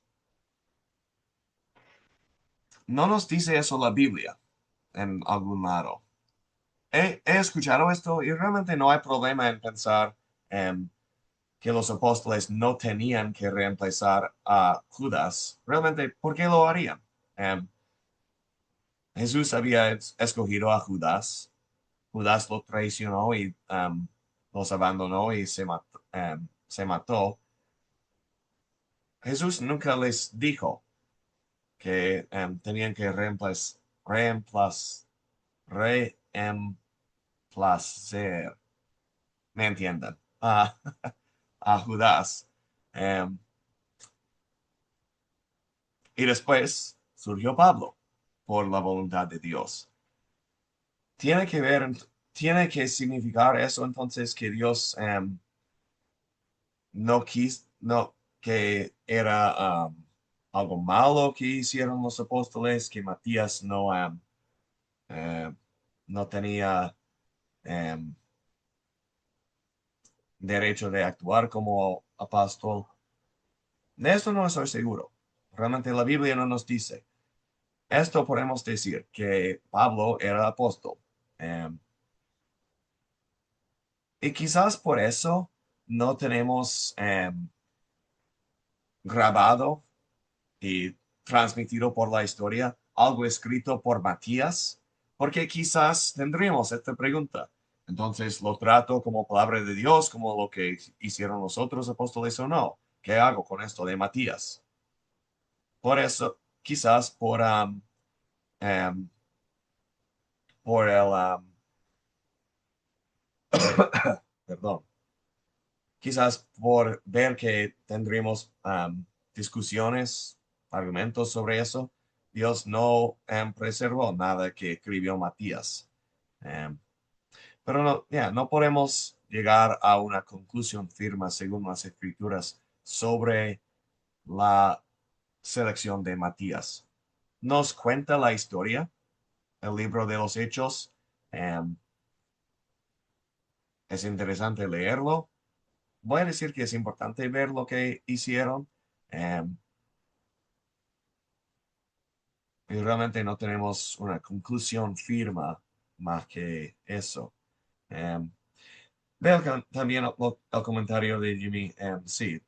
S1: no nos dice eso la Biblia en algún lado. He escuchado esto y realmente no hay problema en pensar que los apóstoles no tenían que reemplazar a Judas. Realmente, ¿por qué lo harían? Em, Jesús había escogido a Judas. Judas lo traicionó y los abandonó y se mató. Jesús nunca les dijo que tenían que reemplazar, ¿me entienden? A Judas. Em, y después surgió Pablo por la voluntad de Dios. Tiene que ver, tiene que significar eso entonces que Dios no quiso, no, que era algo malo que hicieron los apóstoles, que Matías eh, no tenía em, derecho de actuar como apóstol. De esto no estoy seguro. Realmente la Biblia no nos dice. esto podemos decir que Pablo era apóstol. em, y quizás por eso no tenemos grabado y transmitido por la historia algo escrito por Matías, porque quizás tendríamos esta pregunta. Entonces, ¿lo trato como palabra de Dios, como lo que hicieron los otros apóstoles o no? ¿Qué hago con esto de Matías? Por eso, quizás em, por el, perdón, quizás por ver que tendríamos discusiones, argumentos sobre eso, Dios no preservó nada que escribió Matías. Em, pero no, no podemos llegar a una conclusión firme según las escrituras sobre la selección de Matías. Nos cuenta la historia, el libro de los Hechos. em, es interesante leerlo. Voy a decir que es importante ver lo que hicieron. em, y realmente no tenemos una conclusión firme más que eso. Em, Veo también el comentario de Jimmy. Sí,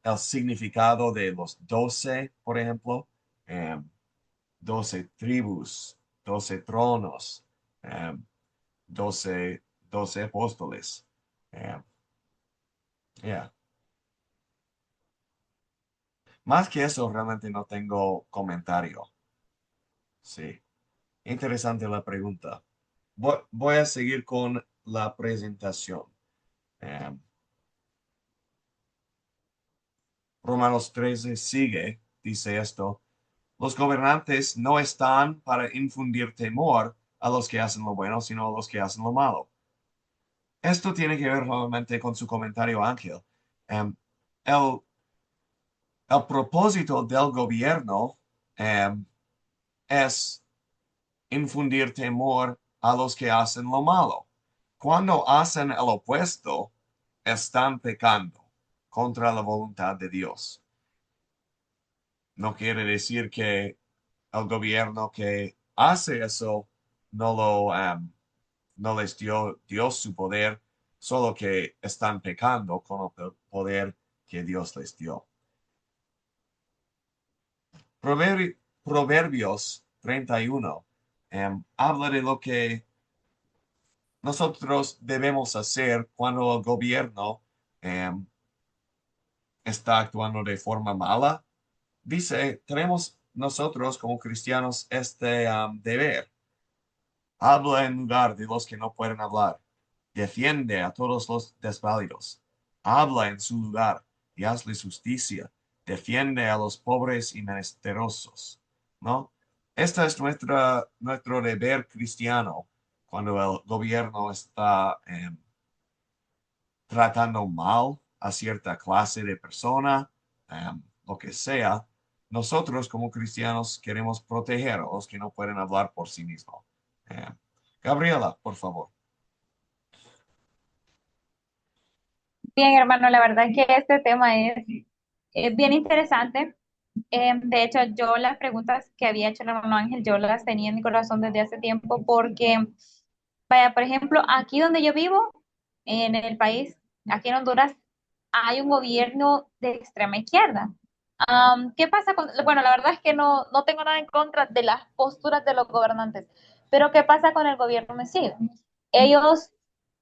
S1: el significado de los 12, por ejemplo, em, 12 tribus, 12 tronos, em, 12, 12 apóstoles. em, yeah. Más que eso, realmente no tengo comentario. Sí, interesante la pregunta. Voy a seguir con la presentación. Em, Romanos 13 sigue, dice esto. Los gobernantes no están para infundir temor a los que hacen lo bueno, sino a los que hacen lo malo. Esto tiene que ver nuevamente con su comentario, Ángel. Em, el, el propósito del gobierno es infundir temor a los que hacen lo malo. Cuando hacen el opuesto, están pecando contra la voluntad de Dios. No quiere decir que el gobierno que hace eso no les dio Dios su poder, solo que están pecando con el poder que Dios les dio. Proverbios 31 habla de lo que nosotros debemos hacer cuando el gobierno está actuando de forma mala. Dice, tenemos nosotros como cristianos este deber. Habla en lugar de los que no pueden hablar. Defiende a todos los desválidos. Habla en su lugar y hazles justicia. Defiende a los pobres y menesterosos. ¿No? Este es nuestro deber cristiano cuando el gobierno está tratando mal a cierta clase de persona, lo que sea. Nosotros como cristianos queremos proteger a los que no pueden hablar por sí mismos. Gabriela, por favor.
S5: Bien, hermano, la verdad es que este tema es bien interesante. De hecho, yo las preguntas que había hecho el hermano Ángel, yo las tenía en mi corazón desde hace tiempo porque, vaya, por ejemplo, aquí donde yo vivo, en el país, aquí en Honduras, hay un gobierno de extrema izquierda. ¿Qué pasa con, bueno, la verdad es que no tengo nada en contra de las posturas de los gobernantes, pero ¿qué pasa con el gobierno en sí? Ellos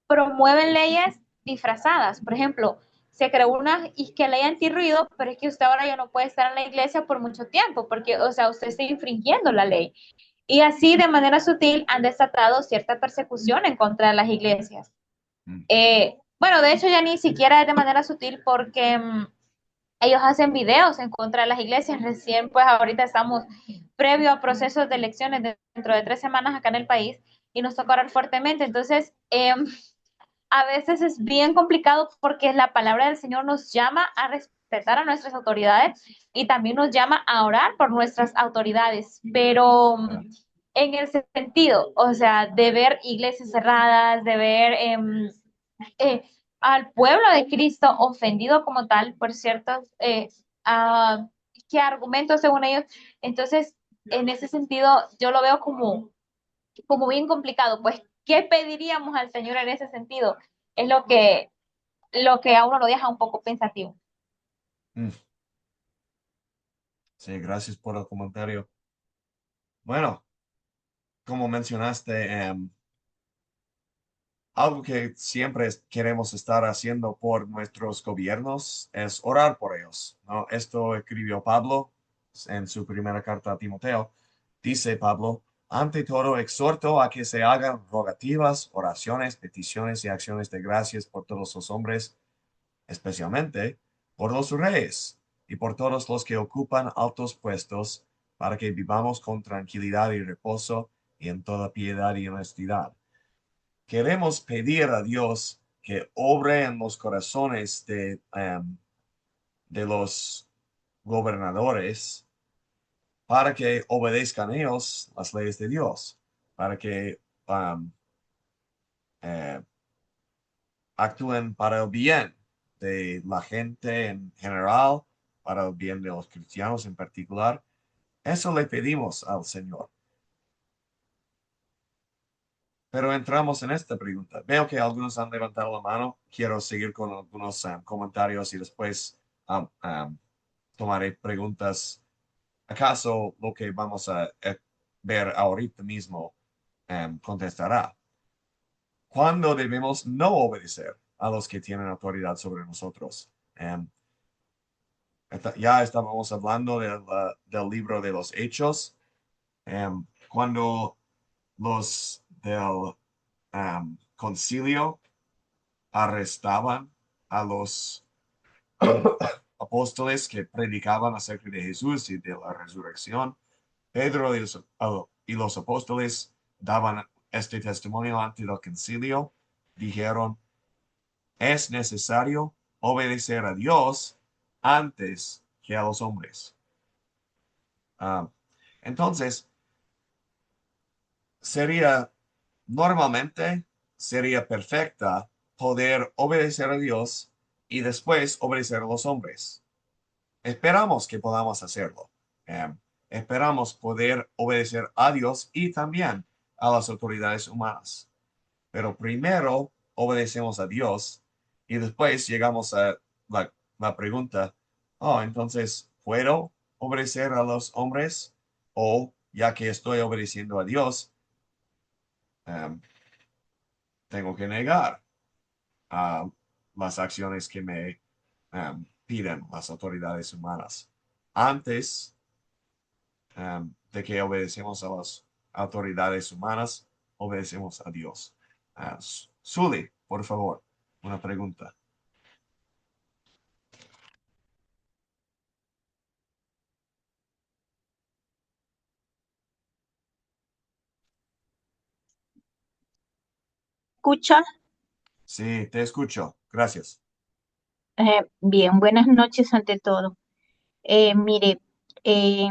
S5: promueven leyes disfrazadas. Por ejemplo, se creó una ley antirruido, pero es que usted ahora ya no puede estar en la iglesia por mucho tiempo, porque, o sea, usted está infringiendo la ley. Y así, de manera sutil, han desatado cierta persecución en contra de las iglesias. Bueno, de hecho, ya ni siquiera es de manera sutil porque ellos hacen videos en contra de las iglesias. Recién, pues ahorita estamos previo a procesos de elecciones dentro de 3 semanas acá en el país y nos toca orar fuertemente. Entonces, a veces es bien complicado porque la palabra del Señor nos llama a respetar a nuestras autoridades y también nos llama a orar por nuestras autoridades, pero en el sentido, o sea, de ver iglesias cerradas, de ver al pueblo de Cristo ofendido como tal por ciertos que argumentos según ellos. Entonces, en ese sentido yo lo veo como bien complicado. Pues, ¿qué pediríamos al Señor en ese sentido? Es lo que a uno lo deja un poco pensativo.
S1: Mm, sí, gracias por el comentario. Bueno, como mencionaste, algo que siempre queremos estar haciendo por nuestros gobiernos es orar por ellos, ¿no? Esto escribió Pablo en su primera carta a Timoteo. Dice Pablo, ante todo exhorto a que se hagan rogativas, oraciones, peticiones y acciones de gracias por todos los hombres, especialmente por los reyes y por todos los que ocupan altos puestos, para que vivamos con tranquilidad y reposo y en toda piedad y honestidad. Queremos pedir a Dios que obre en los corazones de los gobernadores para que obedezcan ellos las leyes de Dios, para que eh, actúen para el bien de la gente en general, para el bien de los cristianos en particular. Eso le pedimos al Señor. Pero entramos en esta pregunta. Veo que algunos han levantado la mano. Quiero seguir con algunos comentarios y después tomaré preguntas. ¿Acaso lo que vamos a ver ahorita mismo contestará? ¿Cuándo debemos no obedecer a los que tienen autoridad sobre nosotros? Ya estábamos hablando del libro de los Hechos. Cuando los del concilio arrestaban a los apóstoles que predicaban acerca de Jesús y de la resurrección, Pedro y los apóstoles daban este testimonio ante el concilio. Dijeron, es necesario obedecer a Dios antes que a los hombres. Entonces, normalmente sería perfecta poder obedecer a Dios y después obedecer a los hombres. Esperamos que podamos hacerlo. Esperamos poder obedecer a Dios y también a las autoridades humanas. Pero primero obedecemos a Dios y después llegamos a la pregunta, entonces, ¿puedo obedecer a los hombres? O ya que estoy obedeciendo a Dios, tengo que negar a las acciones que me piden las autoridades humanas. Antes de que obedecemos a las autoridades humanas, obedecemos a Dios. Zuli, por favor, una pregunta.
S11: ¿Escucha?
S1: Sí, te escucho. Gracias.
S11: Bien, buenas noches ante todo. Mire, eh,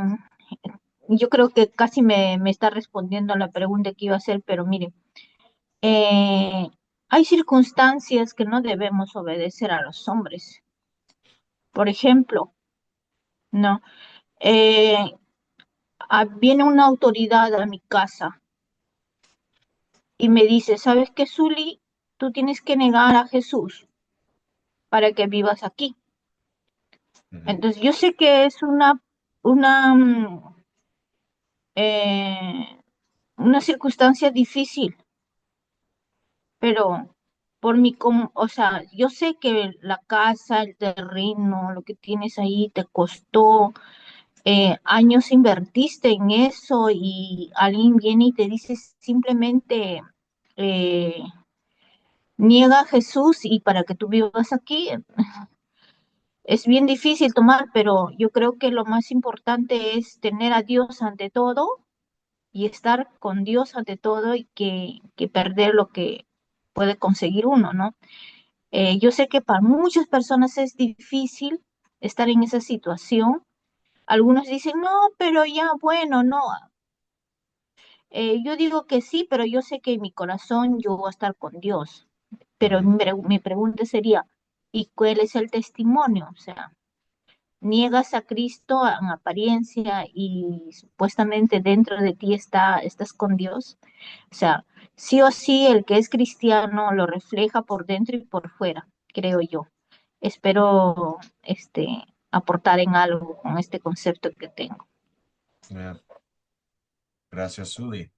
S11: yo creo que casi me está respondiendo a la pregunta que iba a hacer, pero mire, hay circunstancias que no debemos obedecer a los hombres. Por ejemplo, no, viene una autoridad a mi casa y me dice, ¿sabes qué, Zuli? Tú tienes que negar a Jesús para que vivas aquí. Entonces, yo sé que es una circunstancia difícil, pero o sea, yo sé que la casa, el terreno, lo que tienes ahí te costó años, invertiste en eso y alguien viene y te dice simplemente niega a Jesús y para que tú vivas aquí. Es bien difícil tomar, pero yo creo que lo más importante es tener a Dios ante todo y estar con Dios ante todo y que perder lo que puede conseguir uno, ¿no? Yo sé que para muchas personas es difícil estar en esa situación. Algunos dicen, no, pero ya, bueno, no. Yo digo que sí, pero yo sé que en mi corazón yo voy a estar con Dios. Pero mi pregunta sería, ¿y cuál es el testimonio? O sea, niegas a Cristo en apariencia y supuestamente dentro de ti estás con Dios. O sea, sí o sí el que es cristiano lo refleja por dentro y por fuera, creo yo. Espero aportar en algo con este concepto que tengo.
S1: Yeah. Gracias, Zuli.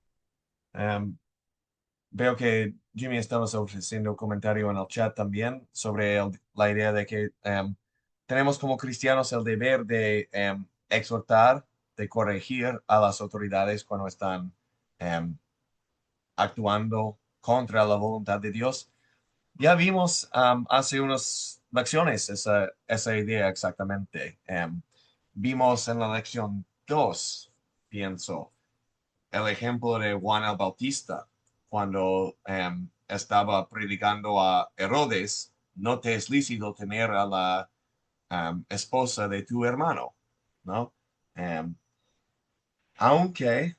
S1: Veo que Jimmy estabas ofreciendo un comentario en el chat también sobre la idea de que tenemos como cristianos el deber de exhortar, de corregir a las autoridades cuando están actuando contra la voluntad de Dios. Ya vimos hace unas lecciones esa idea exactamente. Vimos en la lección 2, pienso, el ejemplo de Juan el Bautista, cuando estaba predicando a Herodes, no te es lícito tener a la esposa de tu hermano, ¿no? Aunque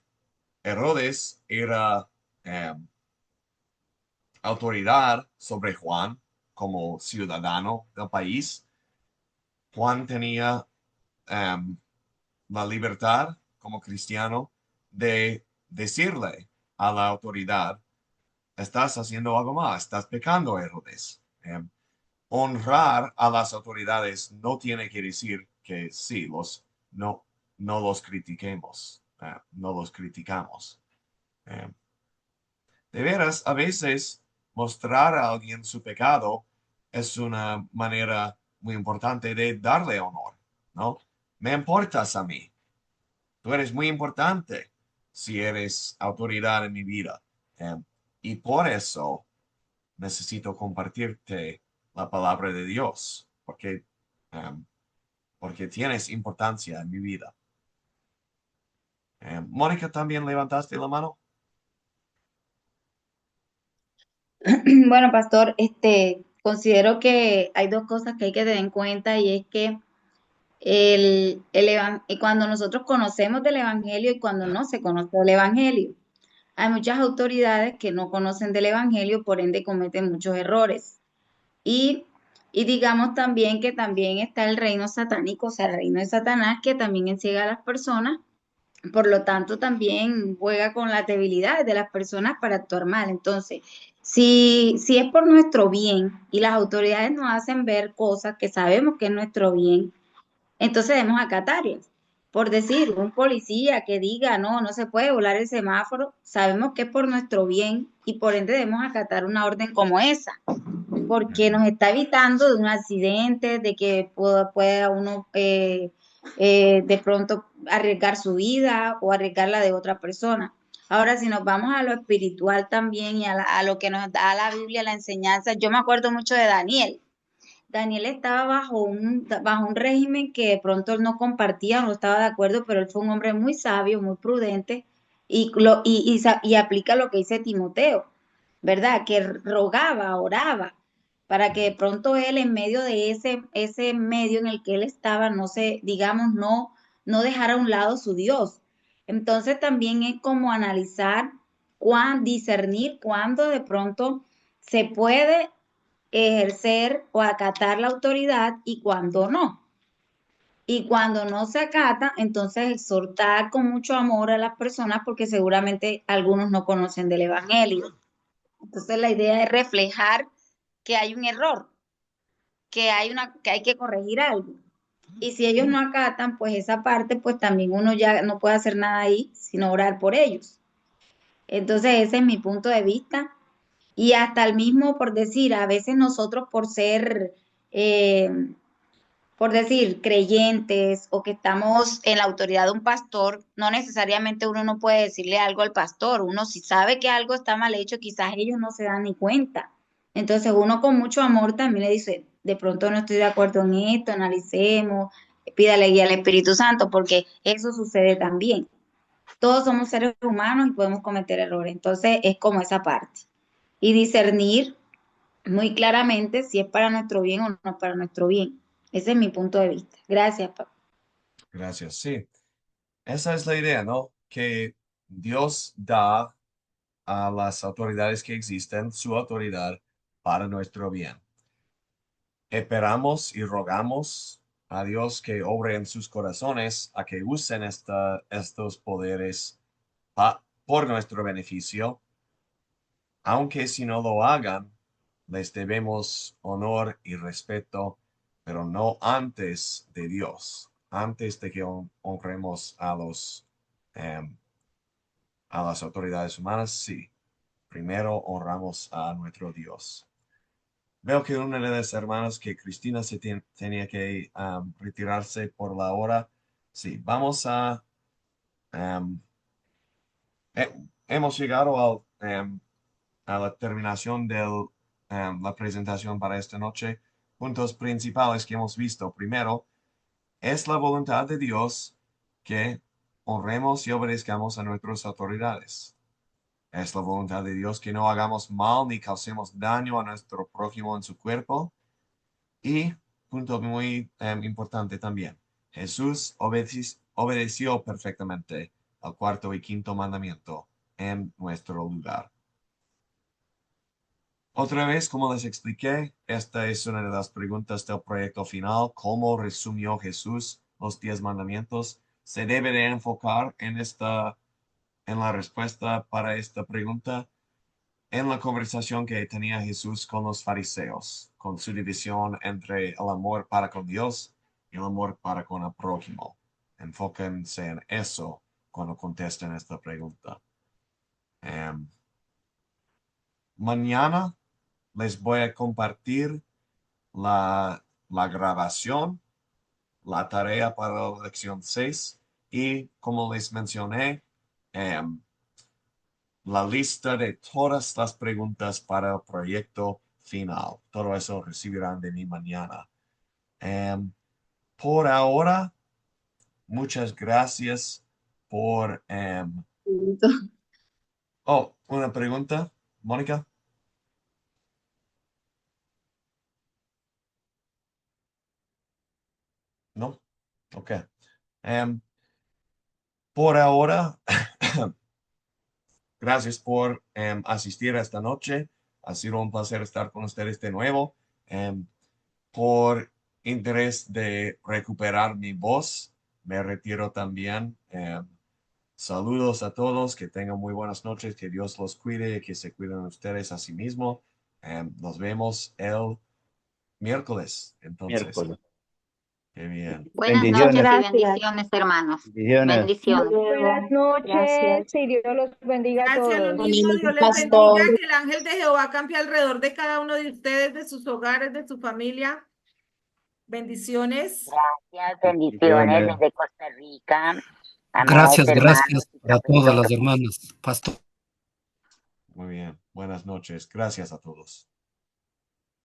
S1: Herodes era autoridad sobre Juan como ciudadano del país, Juan tenía la libertad como cristiano de decirle a la autoridad: estás haciendo algo más, estás pecando, Herodes. Honrar a las autoridades no tiene que decir que sí, no los critiquemos, no los criticamos. De veras, a veces mostrar a alguien su pecado es una manera muy importante de darle honor, ¿no? Me importas a mí. Tú eres muy importante si eres autoridad en mi vida. Y por eso necesito compartirte la palabra de Dios, porque tienes importancia en mi vida. Mónica, ¿también levantaste la mano?
S9: Bueno, pastor, considero que hay dos cosas que hay que tener en cuenta y es que cuando nosotros conocemos del Evangelio y cuando no se conoce del Evangelio, hay muchas autoridades que no conocen del Evangelio, por ende cometen muchos errores. Y, y digamos también que también está el reino satánico, o sea, el reino de Satanás, que también enciega a las personas, por lo tanto también juega con las debilidades de las personas para actuar mal. Entonces, si es por nuestro bien y las autoridades nos hacen ver cosas que sabemos que es nuestro bien, entonces debemos acatarlas. Por decir, un policía que diga, no, no se puede volar el semáforo, sabemos que es por nuestro bien y por ende debemos acatar una orden como esa, porque nos está evitando de un accidente, de que pueda uno de pronto arriesgar su vida o arriesgar la de otra persona. Ahora, si nos vamos a lo espiritual también y a lo que nos da la Biblia, la enseñanza, yo me acuerdo mucho de Daniel. Daniel estaba bajo un régimen que de pronto él no compartía, no estaba de acuerdo, pero él fue un hombre muy sabio, muy prudente y aplica lo que dice Timoteo, ¿verdad? Que rogaba, oraba, para que de pronto él en medio de ese medio en el que él estaba, digamos, no dejara a un lado su Dios. Entonces también es como analizar, discernir cuándo de pronto se puede ejercer o acatar la autoridad y cuando no. Y cuando no se acata, entonces exhortar con mucho amor a las personas porque seguramente algunos no conocen del Evangelio. Entonces la idea es reflejar que hay un error, que hay que corregir algo. Y si ellos no acatan, pues esa parte, pues también uno ya no puede hacer nada ahí, sino orar por ellos. Entonces ese es mi punto de vista. Y hasta el mismo, por decir, a veces nosotros por decir, creyentes o que estamos en la autoridad de un pastor, no necesariamente uno no puede decirle algo al pastor. Uno si sabe que algo está mal hecho, quizás ellos no se dan ni cuenta. Entonces uno con mucho amor también le dice, de pronto no estoy de acuerdo en esto, analicemos, pídale guía al Espíritu Santo, porque eso sucede también. Todos somos seres humanos y podemos cometer errores. Entonces es como esa parte. Y discernir muy claramente si es para nuestro bien o no es para nuestro bien. Ese es mi punto de vista. Gracias, papá.
S1: Gracias, sí. Esa es la idea, ¿no? Que Dios da a las autoridades que existen su autoridad para nuestro bien. Esperamos y rogamos a Dios que obre en sus corazones a que usen estos poderes por nuestro beneficio, aunque si no lo hagan, les debemos honor y respeto, pero no antes de Dios, antes de que honremos a las autoridades humanas, sí. Primero honramos a nuestro Dios. Veo que una de las hermanas, que Cristina tenía que retirarse por la hora. Sí, vamos a... hemos llegado a la terminación de la presentación para esta noche. Puntos principales que hemos visto. Primero, es la voluntad de Dios que honremos y obedezcamos a nuestras autoridades. Es la voluntad de Dios que no hagamos mal ni causemos daño a nuestro prójimo en su cuerpo. Y, punto muy importante también, Jesús obedeció perfectamente al cuarto y quinto mandamiento en nuestro lugar. Otra vez, como les expliqué, esta es una de las preguntas del proyecto final. ¿Cómo resumió Jesús los 10 mandamientos? Se debe de enfocar en la respuesta para esta pregunta en la conversación que tenía Jesús con los fariseos, con su división entre el amor para con Dios y el amor para con el prójimo. Enfóquense en eso cuando contesten esta pregunta. Mañana les voy a compartir la grabación, la tarea para la lección 6 y, como les mencioné, la lista de todas las preguntas para el proyecto final. Todo eso recibirán de mí mañana. Por ahora, muchas gracias por... Oh, una pregunta, Mónica. ¿No? Ok. Por ahora, gracias por asistir esta noche. Ha sido un placer estar con ustedes de nuevo. Por interés de recuperar mi voz, me retiro también. Saludos a todos, que tengan muy buenas noches, que Dios los cuide y que se cuiden ustedes a sí mismos. Nos vemos el miércoles, entonces.
S12: Miércoles.
S1: Qué bien.
S9: Buenas noches y bendiciones, hermanos.
S12: Bendiciones.
S9: Bendiciones.
S3: Buenas noches y Dios los bendiga a
S6: Gracias,
S3: todos.
S6: lo mismo, Dios les bendiga, que el ángel de Jehová campe alrededor de cada uno de ustedes, de sus hogares, de su familia. Bendiciones.
S4: Gracias, bendiciones desde Costa Rica.
S2: Gracias,
S4: hermanos
S2: gracias
S4: y
S2: a todas las
S4: profesores.
S2: hermanas, pastor.
S1: Muy bien. Buenas noches. Gracias a todos.